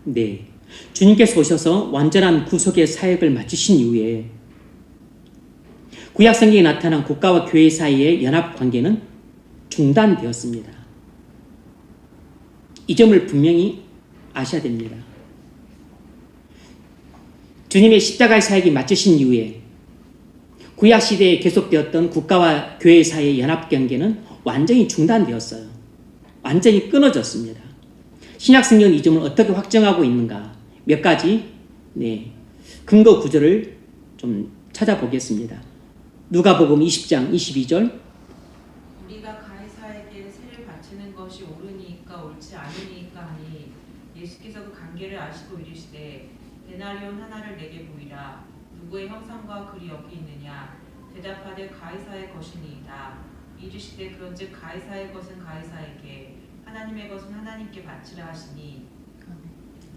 네, 주님께서 오셔서 완전한 구속의 사역을 마치신 이후에 구약 성경에 나타난 국가와 교회 사이의 연합 관계는 중단되었습니다. 이 점을 분명히 아셔야 됩니다. 주님의 십자가의 사역이 마치신 이후에 구약 시대에 계속되었던 국가와 교회 사이의 연합 관계는 완전히 중단되었어요. 완전히 끊어졌습니다. 신약성경이 이 점을 어떻게 확정하고 있는가? 몇 가지 근거 구절을 좀 찾아보겠습니다. 누가복음 20장 22절. 우리가 가이사에게 세를 바치는 것이 옳으니까 옳지 않으니까 하니 예수께서 그 관계를 아시고 이르시되 데나리온 하나를 내게 보이라. 누구의 형상과 글이 여기 있느냐? 대답하되 가이사의 것이니이다. 이르시되 그런즉 가이사의 것은 가이사에게, 하나님의 것은 하나님께 바치라 하시니.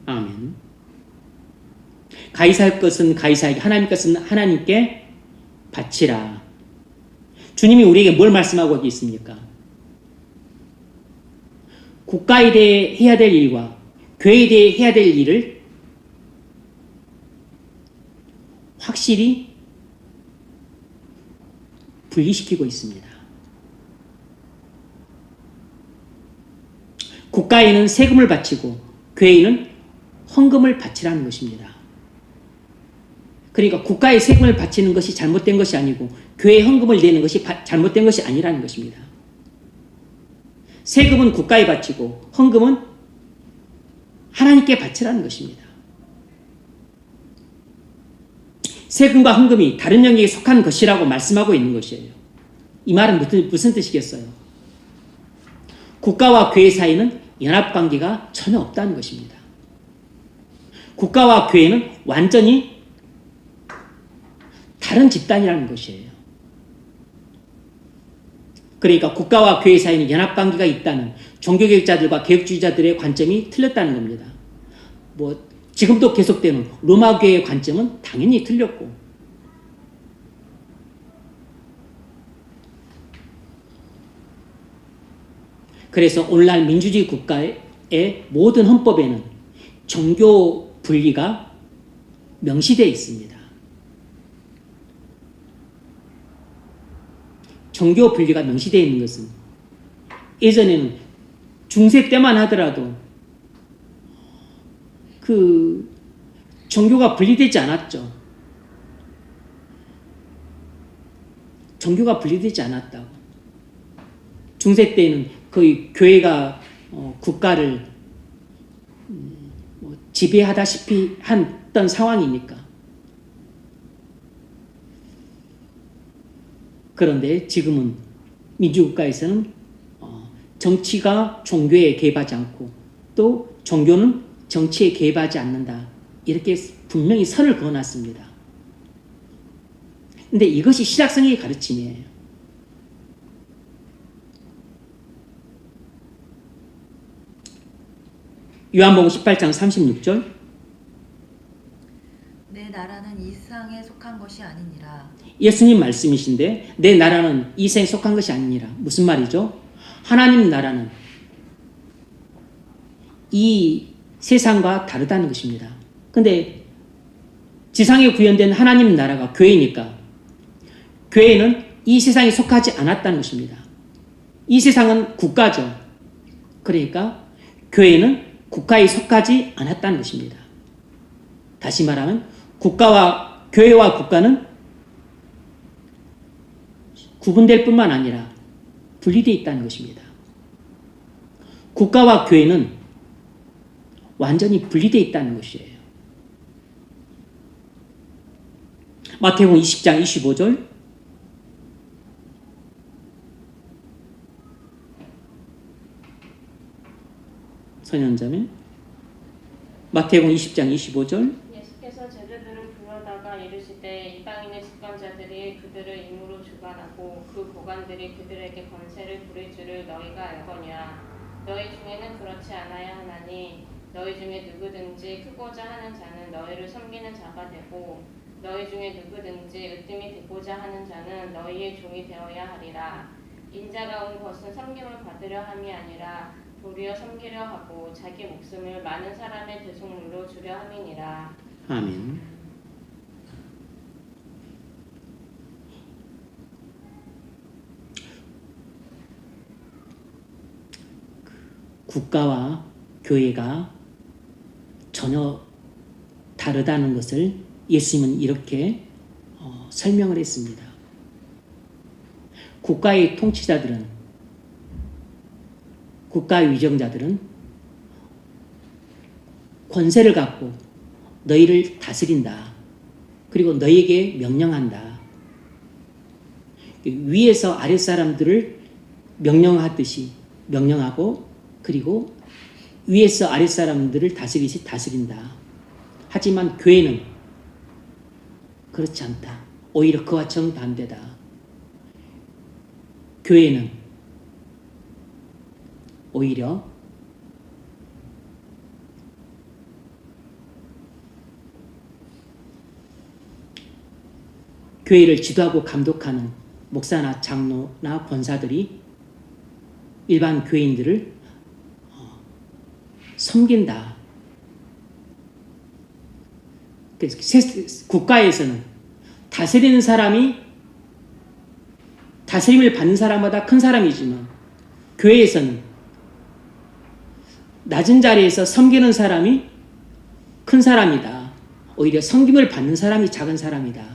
아멘. 가이사의 것은 가이사에게, 하나님의 것은 하나님께 바치라. 주님이 우리에게 뭘 말씀하고 있습니까? 국가에 대해 해야 될 일과 교회에 대해 해야 될 일을 확실히 분리시키고 있습니다. 국가에는 세금을 바치고 교회에는 헌금을 바치라는 것입니다. 그러니까 국가에 세금을 바치는 것이 잘못된 것이 아니고 교회에 헌금을 내는 것이 잘못된 것이 아니라는 것입니다. 세금은 국가에 바치고 헌금은 하나님께 바치라는 것입니다. 세금과 헌금이 다른 영역에 속한 것이라고 말씀하고 있는 것이에요. 이 말은 무슨 뜻이겠어요? 국가와 교회 사이는 연합관계가 전혀 없다는 것입니다. 국가와 교회는 완전히 다른 집단이라는 것이에요. 그러니까 국가와 교회 사이는 연합관계가 있다는 종교개혁자들과 개혁주의자들의 관점이 틀렸다는 겁니다. 지금도 계속되는 로마 교회의 관점은 당연히 틀렸고, 그래서 오늘날 민주주의 국가의 모든 헌법에는 종교 분리가 명시되어 있습니다. 종교 분리가 명시되어 있는 것은 예전에는 중세 때만 하더라도 그 종교가 분리되지 않았죠. 종교가 분리되지 않았다고. 중세 때는 거의 교회가 국가를 지배하다시피 했던 상황이니까. 그런데 지금은 민주국가에서는 정치가 종교에 개입하지 않고 또 종교는 정치에 개입하지 않는다. 이렇게 분명히 선을 그어놨습니다. 근데 이것이 신약성경의 가르침이에요. 요한복음 18장 36절. 내 나라는 이 세상에 속한 것이 아니니라. 예수님 말씀이신데 내 나라는 이 세상에 속한 것이 아니니라. 무슨 말이죠? 하나님 나라는 이 세상과 다르다는 것입니다. 근데 지상에 구현된 하나님 나라가 교회니까 교회는 이 세상에 속하지 않았다는 것입니다. 이 세상은 국가죠. 그러니까 교회는 국가에 속하지 않았다는 것입니다. 다시 말하면 교회와 국가는 구분될 뿐만 아니라 분리되어 있다는 것입니다. 국가와 교회는 완전히 분리되어 있다는 것이에요. 마태복음 20장 25절. 선현자매. 마태복음 20장 25절. 예수께서 제자들을 불러다가 이르시되 이방인의 집권자들이 그들을 임으로 주관하고 그 고관들이 그들에게 권세를 부릴 줄을 너희가 알거냐. 너희 중에는 그렇지 않아야 하나니 너희 중에 누구든지 크고자 하는 자는 너희를 섬기는 자가 되고 너희 중에 누구든지 으뜸이 되고자 하는 자는 너희의 종이 되어야 하리라. 인자가 온 것은 섬김을 받으려 함이 아니라 도리어 섬기려 하고 자기 목숨을 많은 사람의 대속물로 주려 함이니라. 아멘. 국가와 교회가 전혀 다르다는 것을 예수님은 이렇게 설명을 했습니다. 국가의 통치자들은 국가 위정자들은 권세를 갖고 너희를 다스린다. 그리고 너희에게 명령한다. 위에서 아랫사람들을 명령하듯이 명령하고 그리고 위에서 아랫사람들을 다스리듯이 다스린다. 하지만 교회는 그렇지 않다. 오히려 그와 정반대다. 교회는 오히려 교회를 지도하고 감독하는 목사나 장로나 권사들이 일반 교인들을 섬긴다. 국가에서는 다스리는 사람이 다스림을 받는 사람마다 큰 사람이지만 교회에서는 낮은 자리에서 섬기는 사람이 큰 사람이다. 오히려 섬김을 받는 사람이 작은 사람이다.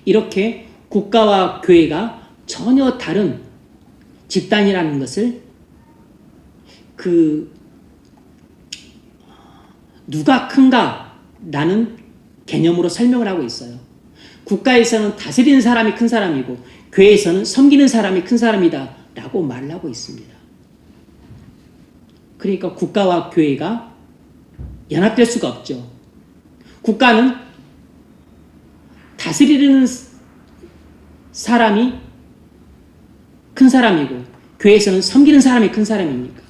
이렇게 국가와 교회가 전혀 다른 집단이라는 것을 누가 큰가라는 개념으로 설명을 하고 있어요. 국가에서는 다스리는 사람이 큰 사람이고 교회에서는 섬기는 사람이 큰 사람이다 라고 말을 하고 있습니다. 그러니까 국가와 교회가 연합될 수가 없죠. 국가는 다스리는 사람이 큰 사람이고 교회에서는 섬기는 사람이 큰 사람입니까?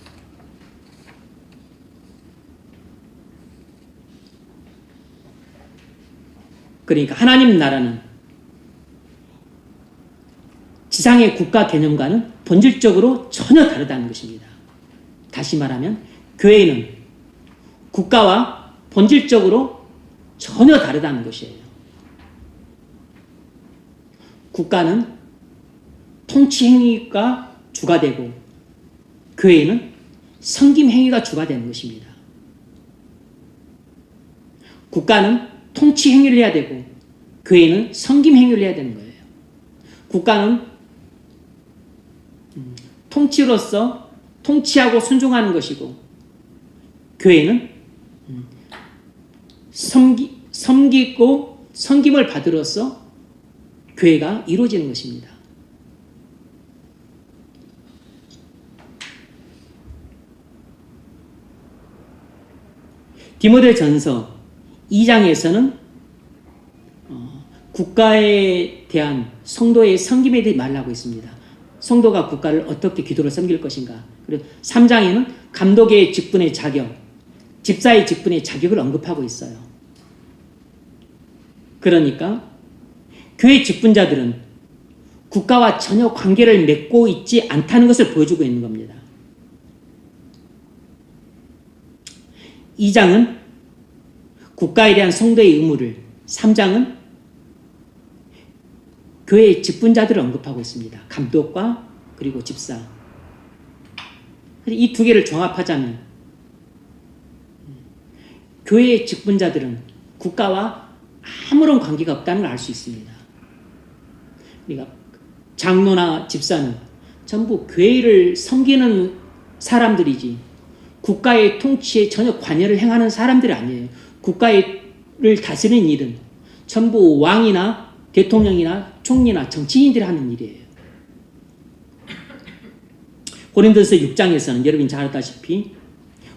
그러니까 하나님 나라는 지상의 국가 개념과는 본질적으로 전혀 다르다는 것입니다. 다시 말하면 교회는 국가와 본질적으로 전혀 다르다는 것이에요. 국가는 통치 행위가 주가 되고 교회는 섬김 행위가 주가 되는 것입니다. 국가는 통치 행위를 해야 되고 교회는 섬김 행위를 해야 되는 거예요. 국가는 통치로서 통치하고 순종하는 것이고 교회는 섬기고 섬김을 받으로써 교회가 이루어지는 것입니다. 디모데전서 2장에서는 국가에 대한 성도의 섬김에 대해 말을 하고 있습니다. 성도가 국가를 어떻게 기도로 섬길 것인가. 그리고 3장에는 감독의 직분의 자격, 집사의 직분의 자격을 언급하고 있어요. 그러니까 교회 직분자들은 국가와 전혀 관계를 맺고 있지 않다는 것을 보여주고 있는 겁니다. 2장은 국가에 대한 성도의 의무를, 3장은 교회의 직분자들을 언급하고 있습니다. 감독과 그리고 집사. 이 두 개를 종합하자면 교회의 직분자들은 국가와 아무런 관계가 없다는 걸 알 수 있습니다. 그러니까 장로나 집사는 전부 교회를 섬기는 사람들이지 국가의 통치에 전혀 관여를 행하는 사람들이 아니에요. 국가를 다스리는 일은 전부 왕이나 대통령이나 총리나 정치인들이 하는 일이에요. 고린도서 6장에서는 여러분이 잘 알다시피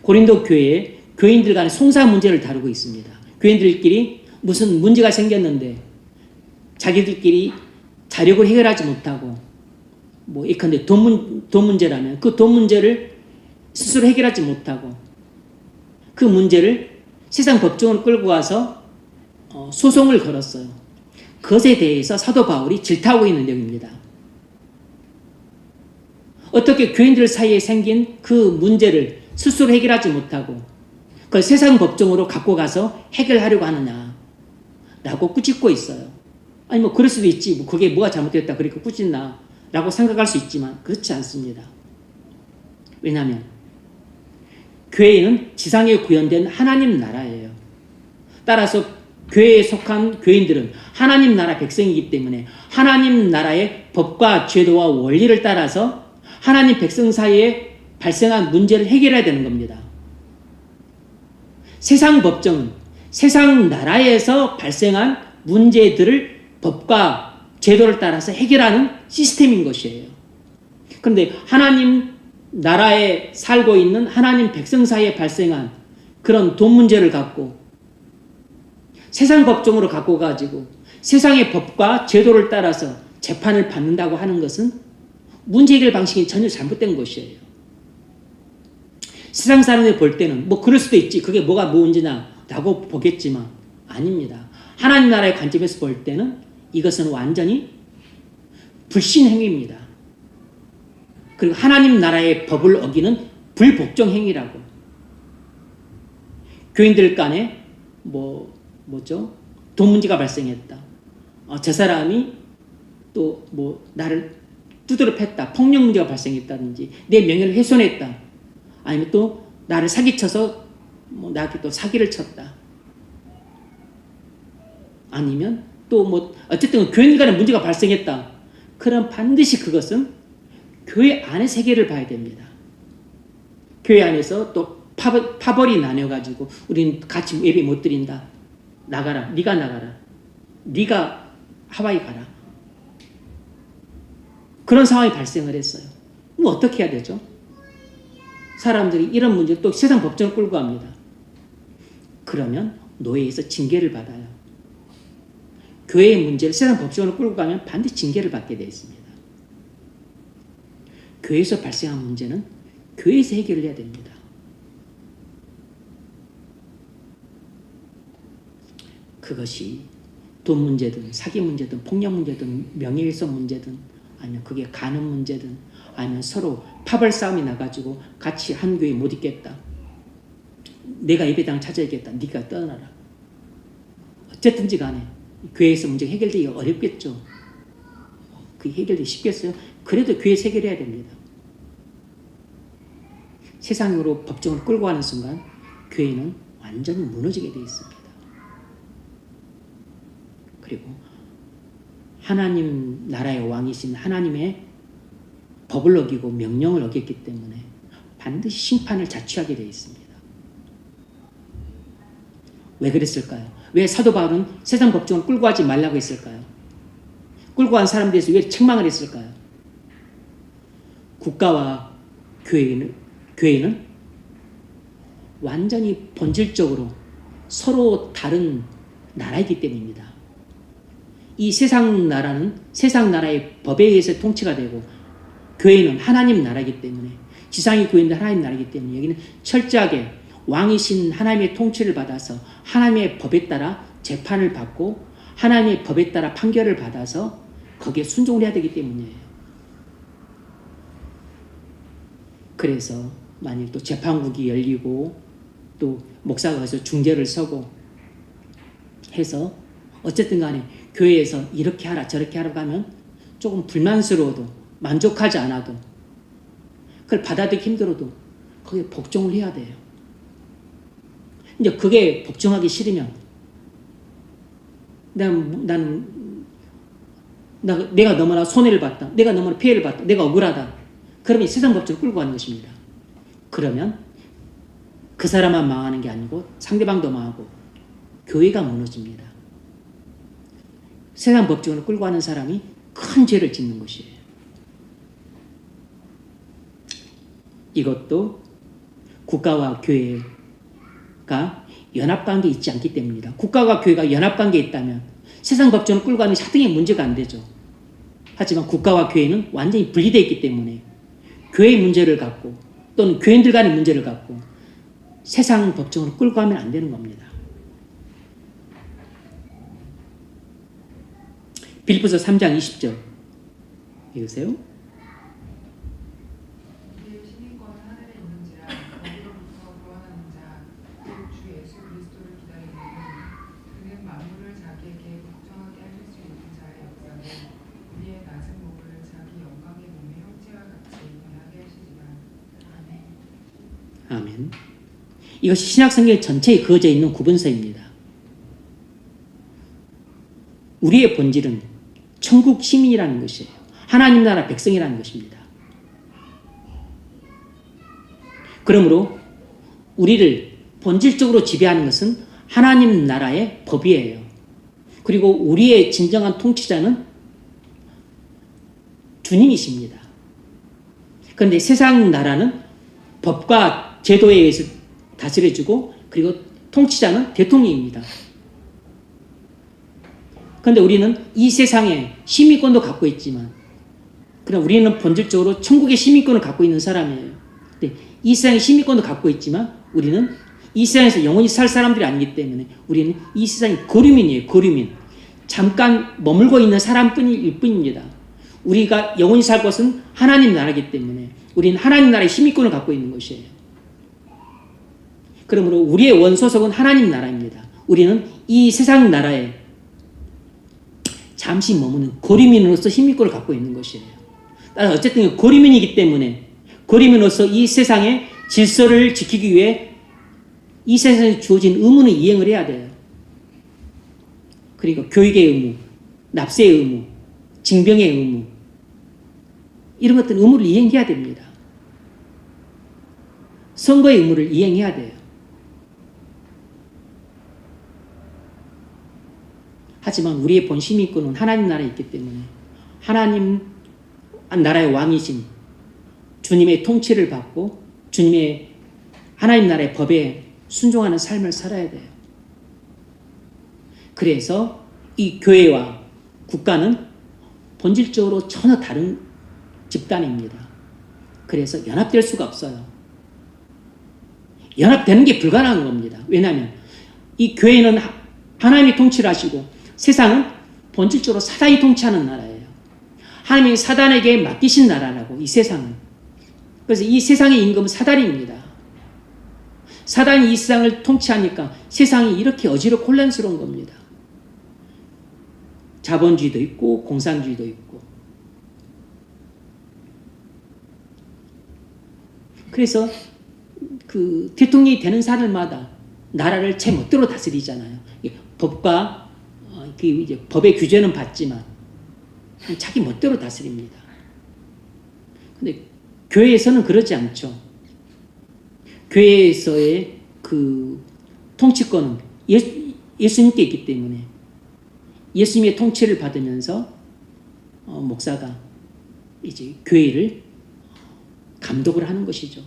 고린도 교회에 교인들 간의 송사 문제를 다루고 있습니다. 교인들끼리 무슨 문제가 생겼는데 자기들끼리 자력을 해결하지 못하고 예컨대 돈 문제라면 그 돈 문제를 스스로 해결하지 못하고 그 문제를 세상 법정으로 끌고 와서 소송을 걸었어요. 그것에 대해서 사도 바울이 질타하고 있는 내용입니다. 어떻게 교인들 사이에 생긴 그 문제를 스스로 해결하지 못하고 그걸 세상 법정으로 갖고 가서 해결하려고 하느냐라고 꾸짖고 있어요. 아니 그럴 수도 있지. 그게 뭐가 잘못됐다 그렇게 꾸짖나 라고 생각할 수 있지만 그렇지 않습니다. 왜냐하면 교회는 지상에 구현된 하나님 나라예요. 따라서 교회에 속한 교인들은 하나님 나라 백성이기 때문에 하나님 나라의 법과 제도와 원리를 따라서 하나님 백성 사이에 발생한 문제를 해결해야 되는 겁니다. 세상 법정은 세상 나라에서 발생한 문제들을 법과 제도를 따라서 해결하는 시스템인 것이에요. 그런데 하나님 나라에 살고 있는 하나님 백성 사이에 발생한 그런 돈 문제를 갖고 세상 법정으로 갖고 가지고 세상의 법과 제도를 따라서 재판을 받는다고 하는 것은 문제 해결 방식이 전혀 잘못된 것이에요. 세상 사람들이 볼 때는 뭐 그럴 수도 있지, 그게 뭐가 문제냐라고 보겠지만 아닙니다. 하나님 나라의 관점에서 볼 때는 이것은 완전히 불신 행위입니다. 그리고 하나님 나라의 법을 어기는 불복종 행위라고. 교인들 간에 돈 문제가 발생했다. 저 사람이 또 나를 두드려 팼다. 폭력 문제가 발생했다든지 내 명예를 훼손했다. 아니면 또 나를 사기쳐서 나한테 또 사기를 쳤다. 아니면 또 어쨌든 교인 간에 문제가 발생했다. 그럼 반드시 그것은 교회 안에서 해결을 봐야 됩니다. 교회 안에서 또 파벌이 나뉘어가지고 우리는 같이 예배 못 드린다. 나가라. 네가 나가라. 네가 하와이 가라. 그런 상황이 발생을 했어요. 그럼 어떻게 해야 되죠? 사람들이 이런 문제를 또 세상 법정을 끌고 갑니다. 그러면 노예에서 징계를 받아요. 교회의 문제를 세상 법정으로 끌고 가면 반드시 징계를 받게 되어 있습니다. 교회에서 발생한 문제는 교회에서 해결을 해야 됩니다. 그것이 돈 문제든 사기 문제든 폭력 문제든 명예훼손 문제든 아니면 그게 간음 문제든 아니면 서로 파벌 싸움이 나가지고 같이 한 교회에 못 있겠다. 내가 예배당 찾아야겠다. 네가 떠나라. 어쨌든지 간에 교회에서 문제가 해결되기가 어렵겠죠. 그게 해결되기 쉽겠어요? 그래도 교회에서 해결해야 됩니다. 세상으로 법정을 끌고 가는 순간 교회는 완전히 무너지게 되어 있습니다. 그리고 하나님 나라의 왕이신 하나님의 법을 어기고 명령을 어겼기 때문에 반드시 심판을 자취하게 되어 있습니다. 왜 그랬을까요? 왜 사도 바울은 세상 법정을 끌고 가지 말라고 했을까요? 끌고 간 사람들에 대해서 왜 책망을 했을까요? 국가와 교회는 완전히 본질적으로 서로 다른 나라이기 때문입니다. 이 세상 나라는 세상 나라의 법에 의해서 통치가 되고 교회는 하나님 나라이기 때문에 지상의 교회는 하나님 나라이기 때문에 여기는 철저하게 왕이신 하나님의 통치를 받아서 하나님의 법에 따라 재판을 받고 하나님의 법에 따라 판결을 받아서 거기에 순종을 해야 되기 때문이에요. 그래서 만일 또 재판국이 열리고 또 목사가 가서 중재를 서고 해서 어쨌든 간에 교회에서 이렇게 하라 저렇게 하라고 하면 조금 불만스러워도 만족하지 않아도 그걸 받아들이기 힘들어도 거기에 복종을 해야 돼요. 이제 그게 복종하기 싫으면 내가 너무나 손해를 봤다. 내가 너무나 피해를 봤다. 내가 억울하다. 그러면 세상 법정을 끌고 가는 것입니다. 그러면 그 사람만 망하는 게 아니고 상대방도 망하고 교회가 무너집니다. 세상 법정을 끌고 가는 사람이 큰 죄를 짓는 것이에요. 이것도 국가와 교회가 연합관계에 있지 않기 때문입니다. 국가와 교회가 연합관계에 있다면 세상 법정을 끌고 가는 하등의 문제가 안 되죠. 하지만 국가와 교회는 완전히 분리되어 있기 때문에 교회의 문제를 갖고 또는 교인들 간의 문제를 갖고 세상 법정으로 끌고 가면 안 되는 겁니다. 빌립보서 3장 20절 읽으세요. 우리의 시민권은 하늘에 있는지라 거기로부터 구원하는 자 곧 주 예수 그리스도를 기다리는 그는 만물을 자기에게 복종하게 하실 수 있는 자의 역사로 우리의 낮은 몸을 자기 영광의 몸의 형체와 같이 변하게 하시지만 아멘. 아멘. 이것이 신약성경 전체에 그어져 있는 구분서입니다. 우리의 본질은 천국 시민이라는 것이에요. 하나님 나라 백성이라는 것입니다. 그러므로 우리를 본질적으로 지배하는 것은 하나님 나라의 법이에요. 그리고 우리의 진정한 통치자는 주님이십니다. 그런데 세상 나라는 법과 제도에 의해서 다스려지고 그리고 통치자는 대통령입니다. 그런데 우리는 이 세상에 시민권도 갖고 있지만 그럼 우리는 본질적으로 천국의 시민권을 갖고 있는 사람이에요. 근데 이 세상의 시민권도 갖고 있지만 우리는 이 세상에서 영원히 살 사람들이 아니기 때문에 우리는 이 세상의 거류민이에요. 거류민. 잠깐 머물고 있는 사람뿐일 뿐입니다. 우리가 영원히 살 것은 하나님 나라이기 때문에 우리는 하나님 나라의 시민권을 갖고 있는 것이에요. 그러므로 우리의 원소속은 하나님 나라입니다. 우리는 이 세상 나라에 잠시 머무는 거류민으로서 시민권을 갖고 있는 것이에요. 따라서 어쨌든 거류민이기 때문에 거류민으로서 이 세상의 질서를 지키기 위해 이 세상에 주어진 의무는 이행을 해야 돼요. 그리고 교육의 의무, 납세의 의무, 징병의 의무 이런 것들은 의무를 이행해야 됩니다. 선거의 의무를 이행해야 돼요. 하지만 우리의 본 시민권은 하나님 나라에 있기 때문에 하나님 나라의 왕이신 주님의 통치를 받고 주님의 하나님 나라의 법에 순종하는 삶을 살아야 돼요. 그래서 이 교회와 국가는 본질적으로 전혀 다른 집단입니다. 그래서 연합될 수가 없어요. 연합되는 게 불가능한 겁니다. 왜냐하면 이 교회는 하나님이 통치를 하시고 세상은 본질적으로 사단이 통치하는 나라예요. 하나님이 사단에게 맡기신 나라라고 이 세상은. 그래서 이 세상의 임금은 사단입니다. 사단이 이 세상을 통치하니까 세상이 이렇게 어지럽고 혼란스러운 겁니다. 자본주의도 있고 공산주의도 있고. 그래서 그 대통령이 되는 사람마다 나라를 제 멋대로 다스리잖아요. 법과 이제 법의 규제는 받지만 자기 멋대로 다스립니다. 근데 교회에서는 그러지 않죠. 교회에서의 그 통치권은 예수님께 있기 때문에 예수님의 통치를 받으면서 목사가 이제 교회를 감독을 하는 것이죠.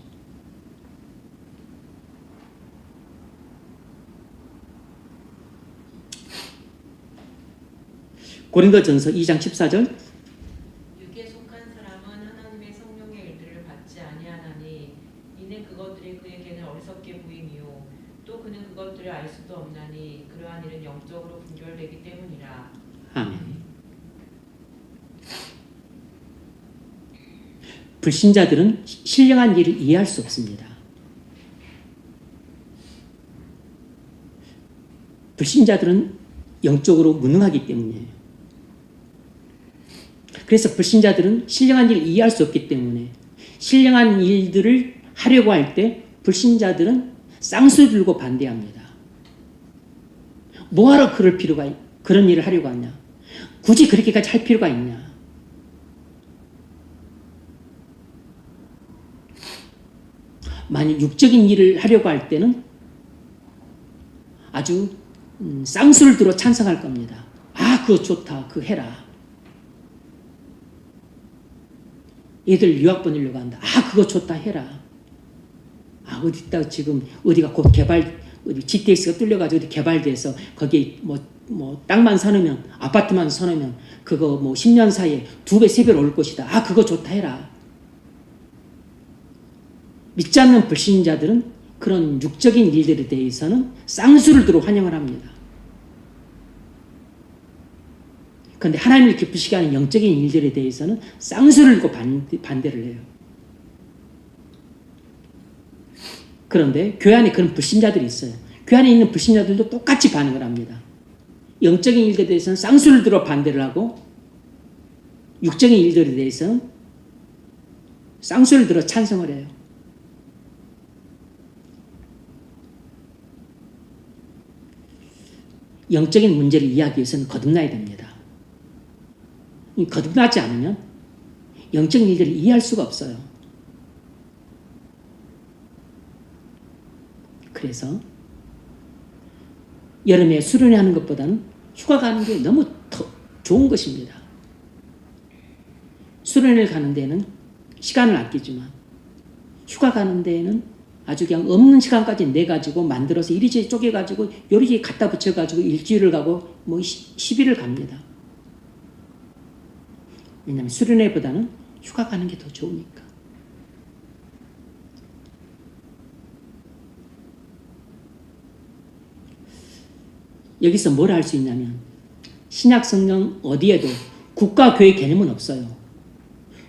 고린도전서 2장 14절 육에 속한 사람은 하나님의 성령의 일들을 받지 아니하나니 이는 그것들이 그에게는 어리석게 보임이요 또 그는 그것들을 알 수도 없나니 그러한 일은 영적으로 분별되기 때문이라. 아멘. 불신자들은 신령한 일을 이해할 수 없습니다. 불신자들은 영적으로 무능하기 때문이에요. 그래서 불신자들은 신령한 일을 이해할 수 없기 때문에 신령한 일들을 하려고 할 때 불신자들은 쌍수 들고 반대합니다. 뭐하러 그런 일을 하려고 하냐? 굳이 그렇게까지 할 필요가 있냐? 만약 육적인 일을 하려고 할 때는 아주 쌍수를 들어 찬성할 겁니다. 아, 그거 좋다. 그거 해라. 얘들 유학 보내려고 한다. 아, 그거 좋다. 해라. 아, 어디다 지금 어디가 곧 어디 GTX가 뚫려가지고 어디 개발돼서 거기에 뭐 땅만 사놓으면 아파트만 사놓으면 그거 뭐 10년 사이에 2배, 3배로 올 것이다. 아, 그거 좋다. 해라. 믿지 않는 불신자들은 그런 육적인 일들에 대해서는 쌍수를 들어 환영을 합니다. 그런데 하나님을 기쁘시게 하는 영적인 일들에 대해서는 쌍수를 들고 반대를 해요. 그런데 교회 안에 그런 불신자들이 있어요. 교회 안에 있는 불신자들도 똑같이 반응을 합니다. 영적인 일들에 대해서는 쌍수를 들어 반대를 하고 육적인 일들에 대해서는 쌍수를 들어 찬성을 해요. 영적인 문제를 이해하기 위해서는 거듭나야 됩니다. 거듭나지 않으면 영적인 일들을 이해할 수가 없어요. 그래서 여름에 수련회 하는 것보다는 휴가 가는 게 너무 더 좋은 것입니다. 수련회를 가는 데는 시간을 아끼지만 휴가 가는 데에는 아주 그냥 없는 시간까지 내가지고 만들어서 이리저리 쪼개가지고 요리에 갖다 붙여가지고 일주일을 가고 뭐 10일을 갑니다. 왜냐하면 수련회보다는 휴가 가는 게 더 좋으니까. 여기서 뭘 할 수 있냐면 신약 성경 어디에도 국가교회 개념은 없어요.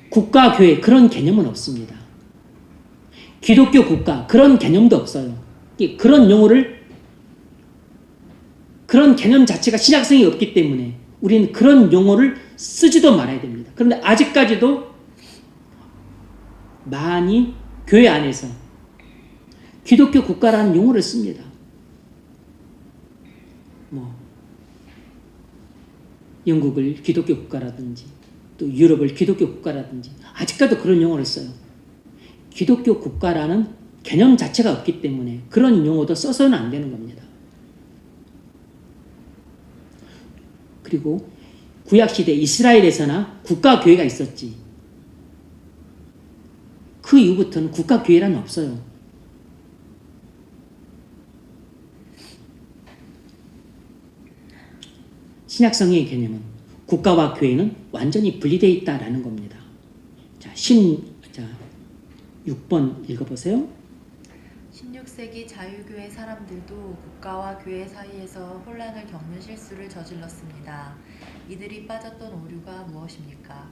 국가교회 그런 개념은 없습니다. 기독교 국가 그런 개념도 없어요. 그런 용어를 그런 개념 자체가 신약성이 없기 때문에 우리는 그런 용어를 쓰지도 말아야 됩니다. 그런데 아직까지도 많이 교회 안에서 기독교 국가라는 용어를 씁니다. 뭐 영국을 기독교 국가라든지 또 유럽을 기독교 국가라든지 아직까지도 그런 용어를 써요. 기독교 국가라는 개념 자체가 없기 때문에 그런 용어도 써서는 안 되는 겁니다. 그리고 구약시대 이스라엘에서나 국가교회가 있었지 그 이후부터는 국가교회란 없어요. 신약성의 개념은 국가와 교회는 완전히 분리되어 있다라는 겁니다. 자, 6번 읽어보세요. 16세기 자유교회 사람들도 국가와 교회 사이에서 혼란을 겪는 실수를 저질렀습니다. 이들이 빠졌던 오류가 무엇입니까?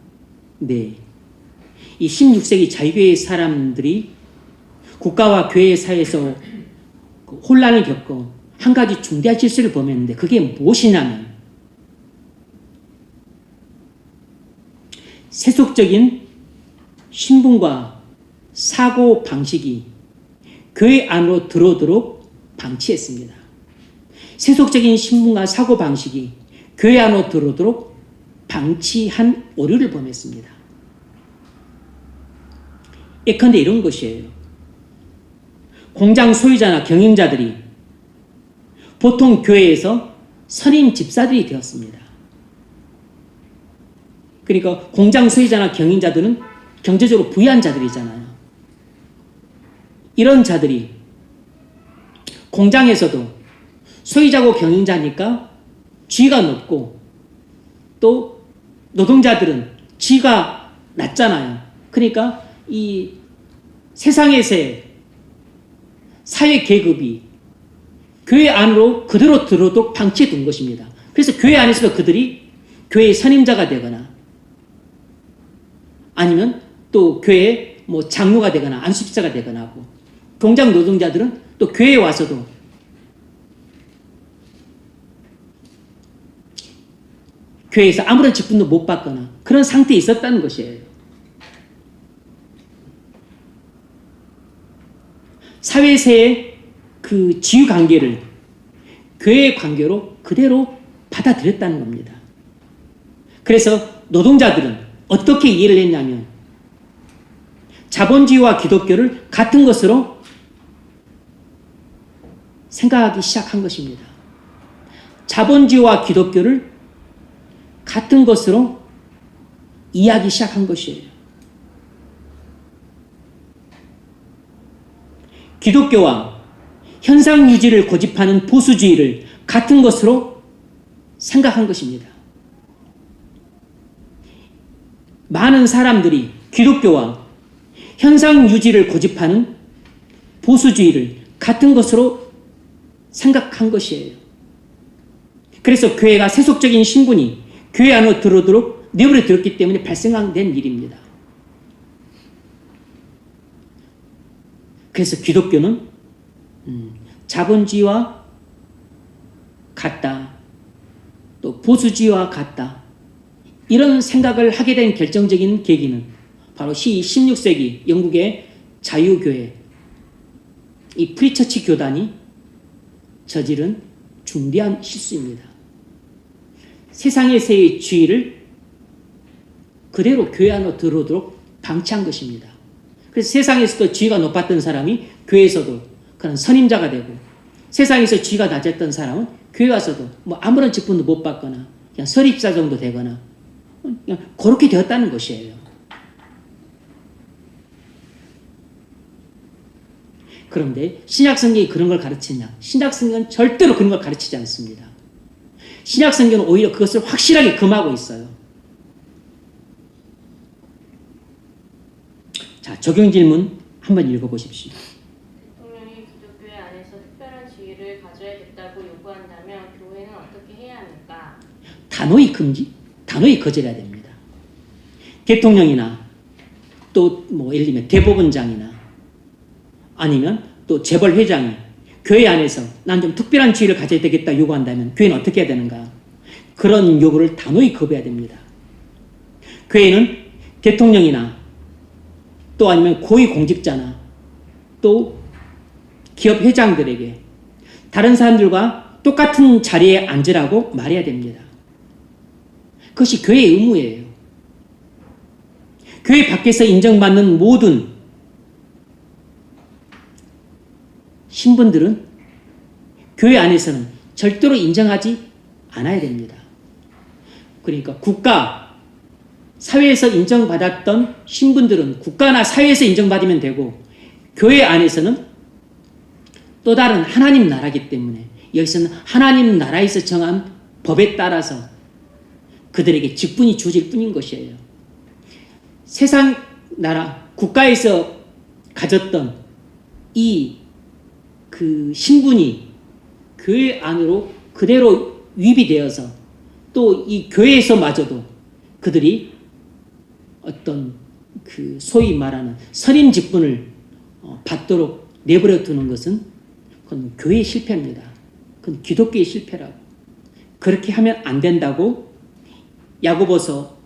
네, 이 16세기 자유교회 사람들이 국가와 교회 사이에서 혼란을 겪고 한 가지 중대한 실수를 범했는데 그게 무엇이냐면 세속적인 신분과 사고 방식이 교회 안으로 들어오도록 방치했습니다. 세속적인 신분과 사고 방식이 교회 안으로 들어오도록 방치한 오류를 범했습니다. 예컨대 이런 것이에요. 공장 소유자나 경영자들이 보통 교회에서 선임 집사들이 되었습니다. 그러니까 공장 소유자나 경영자들은 경제적으로 부유한 자들이잖아요. 이런 자들이 공장에서도 소유자고 경영자니까 지위가 높고 또 노동자들은 지위가 낮잖아요. 그러니까 이 세상에서의 사회 계급이 교회 안으로 그대로 들어오도록 방치해 둔 것입니다. 그래서 교회 안에서도 그들이 교회의 선임자가 되거나 아니면 또 교회의 뭐 장로가 되거나 안수집사가 되거나 하고 공장 노동자들은 또 교회에 와서도 교회에서 아무런 직분도 못 받거나 그런 상태에 있었다는 것이에요. 사회에서의 그 지위 관계를 교회의 관계로 그대로 받아들였다는 겁니다. 그래서 노동자들은 어떻게 이해를 했냐면 자본주의와 기독교를 같은 것으로 생각하기 시작한 것입니다. 자본주의와 기독교를 같은 것으로 이해하기 시작한 것이에요. 기독교와 현상 유지를 고집하는 보수주의를 같은 것으로 생각한 것입니다. 많은 사람들이 기독교와 현상 유지를 고집하는 보수주의를 같은 것으로 생각한 것이에요. 그래서 교회가 세속적인 신분이 교회 안으로 들어오도록 내버려 두었기 때문에 발생된 일입니다. 그래서 기독교는 자본주의와 같다, 또 보수주의와 같다, 이런 생각을 하게 된 결정적인 계기는 바로 16세기 영국의 자유교회, 이 프리처치 교단이 저지른 중대한 실수입니다. 세상에서의 주의를 그대로 교회 안으로 들어오도록 방치한 것입니다. 그래서 세상에서도 지위가 높았던 사람이 교회에서도 그런 선임자가 되고, 세상에서 지위가 낮았던 사람은 교회 와서도 뭐 아무런 직분도 못 받거나 그냥 설립사 정도 되거나 그냥 그렇게 되었다는 것이에요. 그런데 신약성경이 그런 걸 가르치냐? 신약성경은 절대로 그런 걸 가르치지 않습니다. 신약성경은 오히려 그것을 확실하게 금하고 있어요. 자, 적용 질문 한번 읽어보십시오. 대통령이 기독교회 안에서 특별한 지위를 가져야겠다고 요구한다면 교회는 어떻게 해야 합니까? 단호히 금지, 단호히 거절해야 됩니다. 대통령이나 또 뭐 예를 들면 대법원장이나 아니면 또 재벌회장이 교회 안에서 난 좀 특별한 지위를 가져야 되겠다 요구한다면 교회는 어떻게 해야 되는가? 그런 요구를 단호히 거부해야 됩니다. 교회는 대통령이나 또 아니면 고위공직자나 또 기업 회장들에게 다른 사람들과 똑같은 자리에 앉으라고 말해야 됩니다. 그것이 교회의 의무예요. 교회 밖에서 인정받는 모든 신분들은 교회 안에서는 절대로 인정하지 않아야 됩니다. 그러니까 국가, 사회에서 인정받았던 신분들은 국가나 사회에서 인정받으면 되고 교회 안에서는 또 다른 하나님 나라이기 때문에 여기서는 하나님 나라에서 정한 법에 따라서 그들에게 직분이 주어질 뿐인 것이에요. 세상 나라, 국가에서 가졌던 그 신분이 교회 안으로 그대로 유입이 되어서 또 이 교회에서마저도 그들이 어떤 그 소위 말하는 선임 직분을 받도록 내버려 두는 것은 그건 교회의 실패입니다. 그건 기독교의 실패라고. 그렇게 하면 안 된다고 야고보서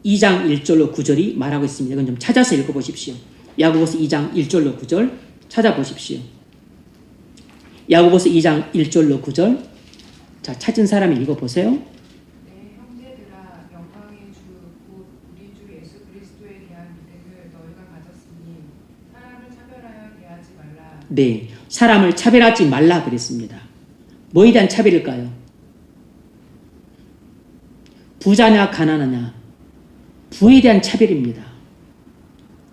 2장 1절로 9절이 말하고 있습니다. 이건 좀 찾아서 읽어보십시오. 야고보서 2장 1절로 9절 찾아보십시오. 야고보서 2장 1절로 9절. 자, 찾은 사람이 읽어보세요. 내 형제들아, 영광의 주 곧 우리 주 예수 그리스도에 대한 믿음을 너희가 가졌으니 사람을 차별하여 대하지 말라. 네, 사람을 차별하지 말라 그랬습니다. 뭐에 대한 차별일까요? 부자냐 가난하냐, 부에 대한 차별입니다.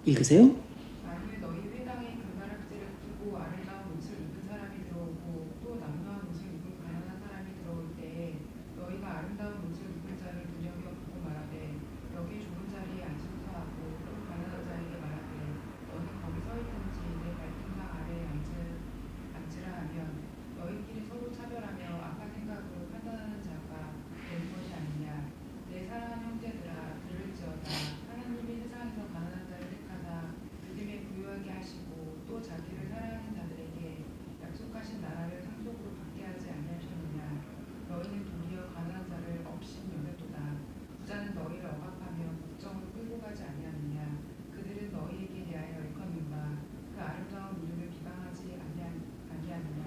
읽으세요. 만일 너희 회당에 금가락지를 끼고 아름다운 옷을 입은 사람이 들어오고 또 남루한 옷을 입은 가난한 사람이 들어올 때에 너희가 아름다운 옷을 입은 자를 눈여겨보고 말하되 여기 좋은 자리에 앉을까 하고 또 가난한 자에게 말하되 너는 거기 서 있든지 내 발등상 아래에 앉으라 하면 너희끼리 서로 차별하며 악한 생각으로 판단하는 자가 되는 것이 아니냐. 내 사랑하는 형제들아, 들을지어다. 하나님이 세상에서 가난한 자를 택하사 믿음에 부유하게 하시고 또 자기를 사랑하는 자들에게 약속하신 나라를 상속으로 받게 하지 아니하셨느냐. 너희는 도리어 가난한 자를 없인 여겼도다. 부자는 너희를 억압하며 국정으로 끌고 가지 아니하느냐. 그들은 너희에게 대하여 일컫는다. 그 아름다운 이름을 비방하지 아니하느냐.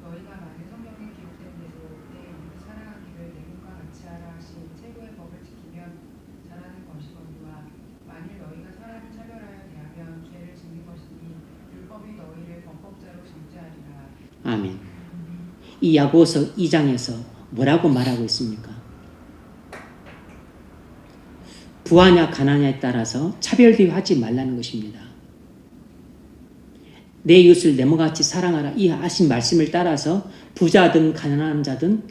너희가 만일 성경에 기록된 대로 내 이웃 사랑하기를 내 몸과 같이 하라 하신 최고의 법을 지키면 잘하는 것이거니와 만일 너희가 사람을 차별하여 대하면 죄를 짓는 것이니 율법이 너희를 범법자로 정죄하리라. 아멘. 이 야고보서 2장에서 뭐라고 말하고 있습니까? 부하냐 가난냐에 따라서 차별대우하지 말라는 것입니다. 내 이웃을 내 몸과 같이 사랑하라 이 하신 말씀을 따라서 부자든 가난한 자든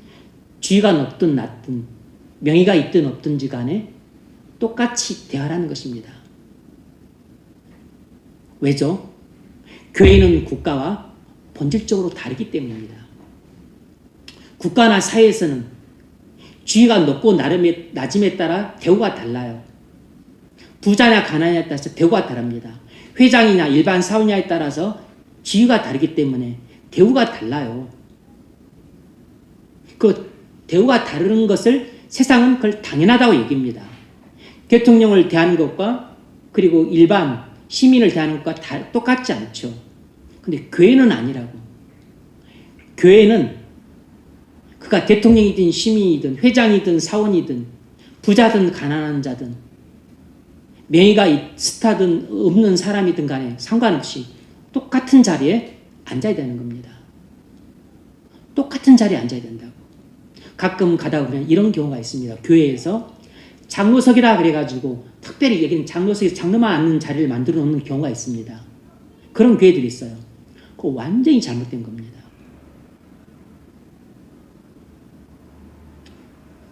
지위가 높든 낮든 명의가 있든 없든지 간에 똑같이 대하라는 것입니다. 왜죠? 교회는 국가와 본질적으로 다르기 때문입니다. 국가나 사회에서는 지위가 높고 낮음에 따라 대우가 달라요. 부자냐 가난냐에 따라서 대우가 다릅니다. 회장이나 일반 사원냐에 따라서 지위가 다르기 때문에 대우가 달라요. 그 대우가 다른 것을 세상은 그걸 당연하다고 얘기합니다. 대통령을 대하는 것과 그리고 일반 시민을 대하는 것과 다 똑같지 않죠. 근데 교회는 아니라고. 교회는 그가 대통령이든 시민이든 회장이든 사원이든 부자든 가난한 자든 명예가 스타든 없는 사람이든 간에 상관없이 똑같은 자리에 앉아야 되는 겁니다. 똑같은 자리에 앉아야 된다고. 가끔 가다 보면 이런 경우가 있습니다. 교회에서 장로석이라 그래가지고 특별히 여기는 장로석에서 장로만 앉는 자리를 만들어 놓는 경우가 있습니다. 그런 교회들이 있어요. 그거 완전히 잘못된 겁니다.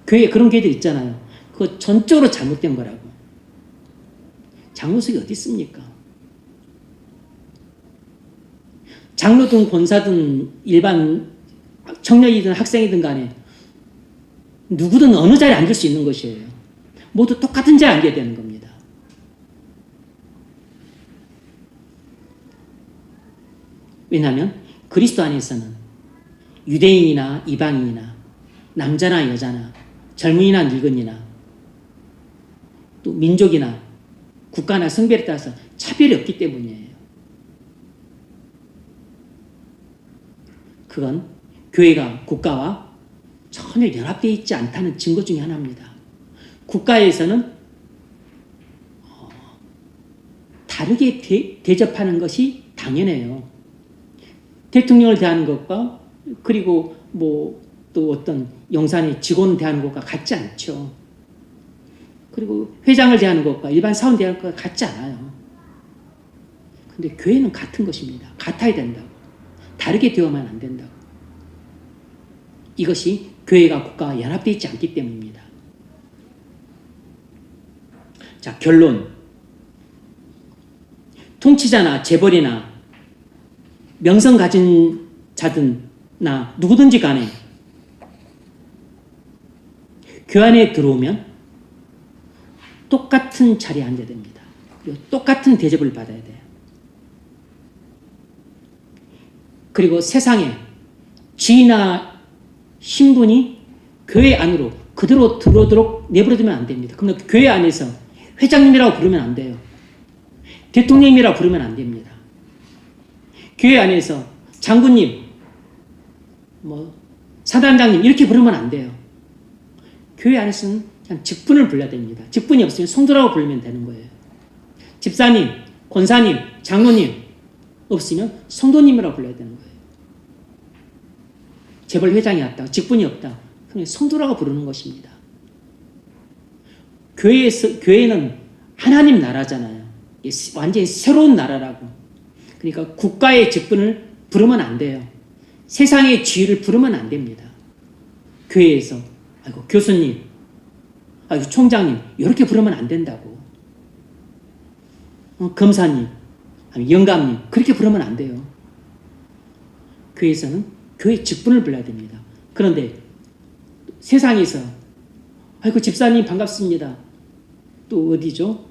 교회에 그런 교회들 있잖아요. 그거 전적으로 잘못된 거라고. 장로석이 어디 있습니까? 장로든 권사든 일반 청년이든 학생이든 간에 누구든 어느 자리에 앉을 수 있는 것이에요. 모두 똑같은 자리에 앉아야 되는 겁니다. 왜냐하면 그리스도 안에서는 유대인이나 이방인이나 남자나 여자나 젊은이나 늙은이나 또 민족이나 국가나 성별에 따라서 차별이 없기 때문이에요. 그건 교회가 국가와 전혀 연합되어 있지 않다는 증거 중에 하나입니다. 국가에서는 다르게 대접하는 것이 당연해요. 대통령을 대하는 것과 그리고 또 어떤 영산의 직원을 대하는 것과 같지 않죠. 그리고 회장을 대하는 것과 일반 사원 대하는 것과 같지 않아요. 근데 교회는 같은 것입니다. 같아야 된다고. 다르게 되어만 안 된다고. 이것이 교회가 국가와 연합되어 있지 않기 때문입니다. 자, 결론. 통치자나 재벌이나 명성 가진 자든나 누구든지 간에 교회 안에 들어오면 똑같은 자리에 앉아야 됩니다. 그리고 똑같은 대접을 받아야 돼요. 그리고 세상에 지위나 신분이 교회 안으로 그대로 들어오도록 내버려두면 안 됩니다. 그럼 교회 안에서 회장님이라고 부르면 안 돼요. 대통령님이라고 부르면 안 됩니다. 교회 안에서 장군님, 사단장님 이렇게 부르면 안 돼요. 교회 안에서는 그냥 직분을 불러야 됩니다. 직분이 없으면 성도라고 부르면 되는 거예요. 집사님, 권사님, 장로님 없으면 성도님이라고 불러야 되는 거예요. 재벌 회장이 왔다, 직분이 없다, 그냥 성도라고 부르는 것입니다. 교회는 하나님 나라잖아요. 완전히 새로운 나라라고. 그러니까 국가의 직분을 부르면 안 돼요. 세상의 지위를 부르면 안 됩니다. 교회에서 아이고 교수님, 아이고 총장님 이렇게 부르면 안 된다고. 검사님, 영감님 그렇게 부르면 안 돼요. 교회에서는 교회 직분을 불러야 됩니다. 그런데 세상에서 아이고 집사님 반갑습니다. 또 어디죠?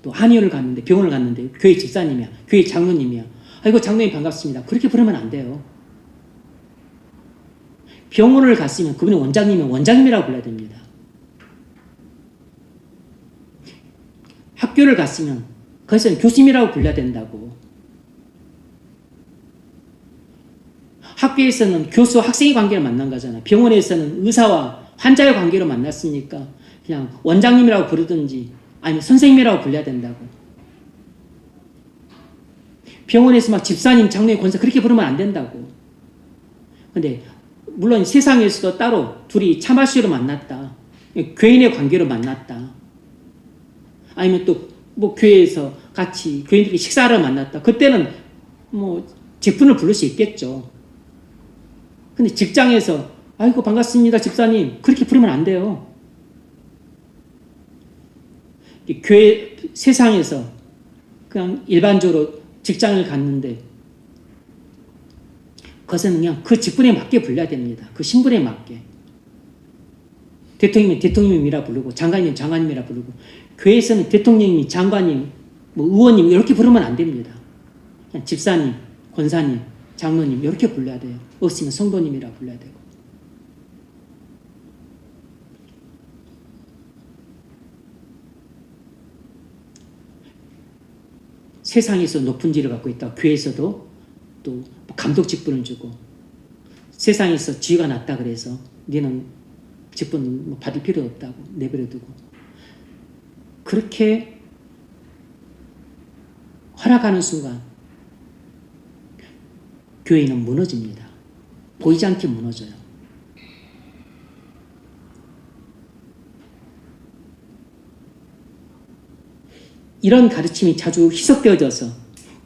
또 한의원을 갔는데 병원을 갔는데 교회 집사님이야, 교회 장로님이야. 아이고 장로님 반갑습니다. 그렇게 부르면 안 돼요. 병원을 갔으면 그분이 원장님이면 원장님이라고 불러야 됩니다. 학교를 갔으면 거기서는 교수님이라고 불러야 된다고. 학교에서는 교수와 학생의 관계를 만난 거잖아요. 병원에서는 의사와 환자의 관계로 만났으니까 그냥 원장님이라고 부르든지 아니면 선생님이라고 불러야 된다고. 병원에서 막 집사님, 장로님, 권사 그렇게 부르면 안 된다고. 근데 물론 세상에서도 따로 둘이 차 마시러 만났다, 교인의 관계로 만났다, 아니면 또 교회에서 같이 교인들이 식사하러 만났다, 그때는 직분을 부를 수 있겠죠. 근데 직장에서 아이고 반갑습니다 집사님 그렇게 부르면 안 돼요. 교회 세상에서 그냥 일반적으로 직장을 갔는데 그것은 그냥 그 직분에 맞게 불러야 됩니다. 그 신분에 맞게. 대통령이면 대통령님이라 부르고 장관이면 장관님이라 부르고. 교회에서는 대통령님, 장관님, 의원님 이렇게 부르면 안 됩니다. 그냥 집사님, 권사님, 장로님 이렇게 불러야 돼요. 없으면 성도님이라 불러야 되고. 세상에서 높은 지위를 갖고 있다. 교회에서도 또 감독 직분을 주고, 세상에서 지위가 낮다 그래서 너는 직분 받을 필요 없다고 내버려두고, 그렇게 허락하는 순간 교회는 무너집니다. 보이지 않게 무너져요. 이런 가르침이 자주 희석되어져서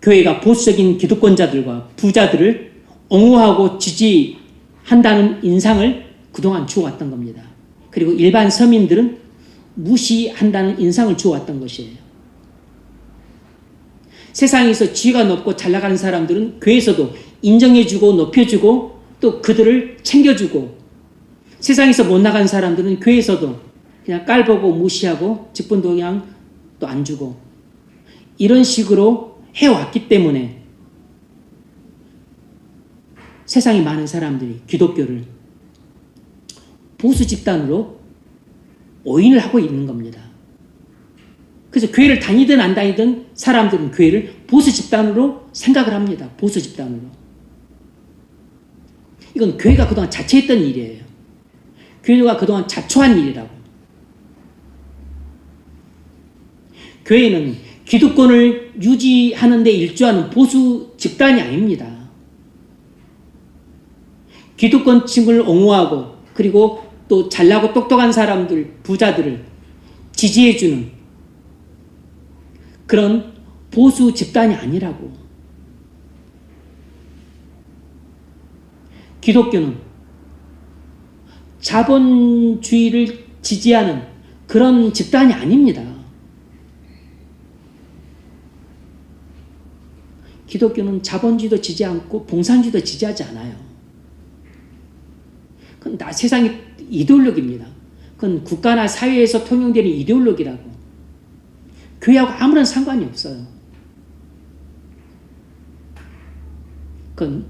교회가 보수적인 기득권자들과 부자들을 옹호하고 지지한다는 인상을 그동안 주어왔던 겁니다. 그리고 일반 서민들은 무시한다는 인상을 주어왔던 것이에요. 세상에서 지위가 높고 잘 나가는 사람들은 교회에서도 인정해주고 높여주고 또 그들을 챙겨주고, 세상에서 못 나간 사람들은 교회에서도 그냥 깔보고 무시하고 직분도 그냥 또 안 주고, 이런 식으로 해왔기 때문에 세상에 많은 사람들이 기독교를 보수 집단으로 오인을 하고 있는 겁니다. 그래서 교회를 다니든 안 다니든 사람들은 교회를 보수 집단으로 생각을 합니다. 보수 집단으로. 이건 교회가 그동안 자처했던 일이에요. 교회가 그동안 자초한 일이라고. 교회는 기득권을 유지하는 데 일조하는 보수 집단이 아닙니다. 기득권층을 옹호하고 그리고 또 잘나고 똑똑한 사람들, 부자들을 지지해주는 그런 보수 집단이 아니라고. 기독교는 자본주의를 지지하는 그런 집단이 아닙니다. 기독교는 자본주의도 지지 않고 봉산주의도 지지하지 않아요. 그건 다 세상의 이데올로기입니다. 그건 국가나 사회에서 통용되는 이데올로기라고. 교회하고 아무런 상관이 없어요. 그건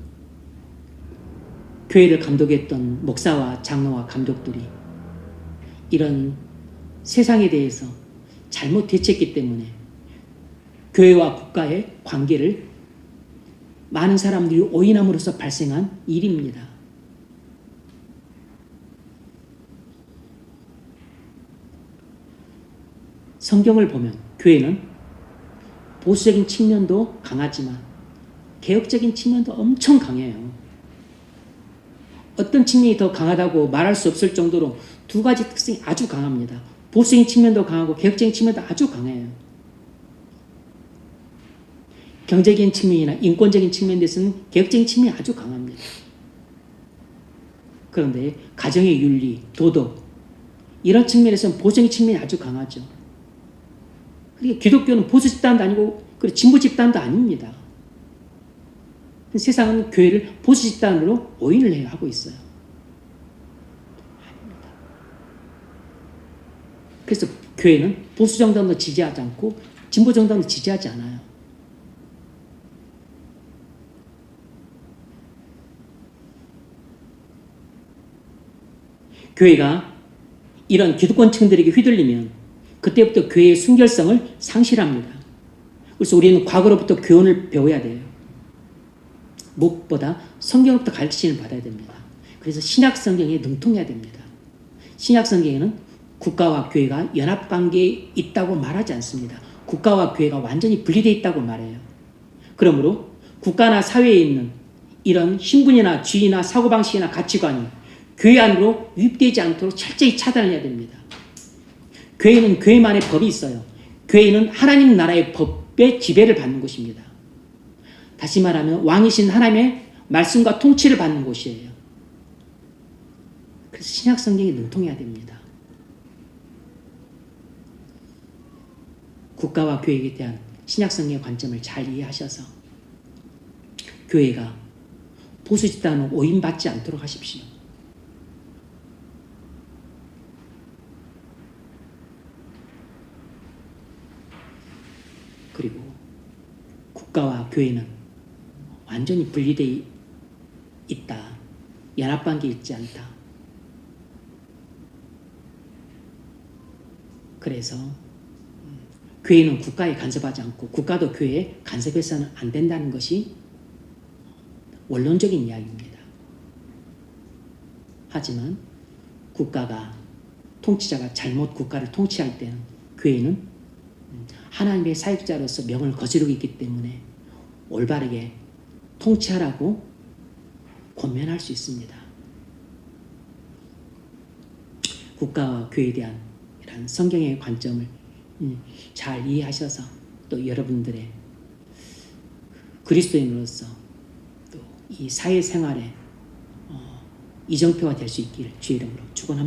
교회를 감독했던 목사와 장로와 감독들이 이런 세상에 대해서 잘못 대처했기 때문에 교회와 국가의 관계를 많은 사람들이 오인함으로써 발생한 일입니다. 성경을 보면 교회는 보수적인 측면도 강하지만 개혁적인 측면도 엄청 강해요. 어떤 측면이 더 강하다고 말할 수 없을 정도로 두 가지 특성이 아주 강합니다. 보수적인 측면도 강하고 개혁적인 측면도 아주 강해요. 경제적인 측면이나 인권적인 측면에 대해서는 개혁적인 측면이 아주 강합니다. 그런데 가정의 윤리, 도덕 이런 측면에서는 보수적인 측면이 아주 강하죠. 그러니까 기독교는 보수 집단도 아니고 그리고 진보 집단도 아닙니다. 세상은 교회를 보수 집단으로 오인을 하고 있어요. 아닙니다. 그래서 교회는 보수 정당도 지지하지 않고 진보 정당도 지지하지 않아요. 교회가 이런 기득권층들에게 휘둘리면 그때부터 교회의 순결성을 상실합니다. 그래서 우리는 과거로부터 교훈을 배워야 돼요. 무엇보다 성경으로부터 가르침을 받아야 됩니다. 그래서 신약 성경에 능통해야 됩니다. 신약 성경에는 국가와 교회가 연합관계에 있다고 말하지 않습니다. 국가와 교회가 완전히 분리되어 있다고 말해요. 그러므로 국가나 사회에 있는 이런 신분이나 지위나 사고방식이나 가치관이 교회 안으로 유입되지 않도록 철저히 차단해야 됩니다. 교회는 교회만의 법이 있어요. 교회는 하나님 나라의 법의 지배를 받는 곳입니다. 다시 말하면 왕이신 하나님의 말씀과 통치를 받는 곳이에요. 그래서 신약 성경에 능통해야 됩니다. 국가와 교회에 대한 신약 성경의 관점을 잘 이해하셔서 교회가 보수 집단으로 오인받지 않도록 하십시오. 그리고 국가와 교회는 완전히 분리되어 있다. 연합관계에 있지 않다. 그래서 교회는 국가에 간섭하지 않고 국가도 교회에 간섭해서는 안 된다는 것이 원론적인 이야기입니다. 하지만 국가가, 통치자가 잘못 국가를 통치할 때는 교회는 하나님의 사역자로서 명을 거스르고 있기 때문에 올바르게 통치하라고 권면할 수 있습니다. 국가와 교회에 대한 이런 성경의 관점을 잘 이해하셔서 또 여러분들의 그리스도인으로서 또 이 사회생활에 이정표가 될 수 있기를 주의 이름으로 축원합니다.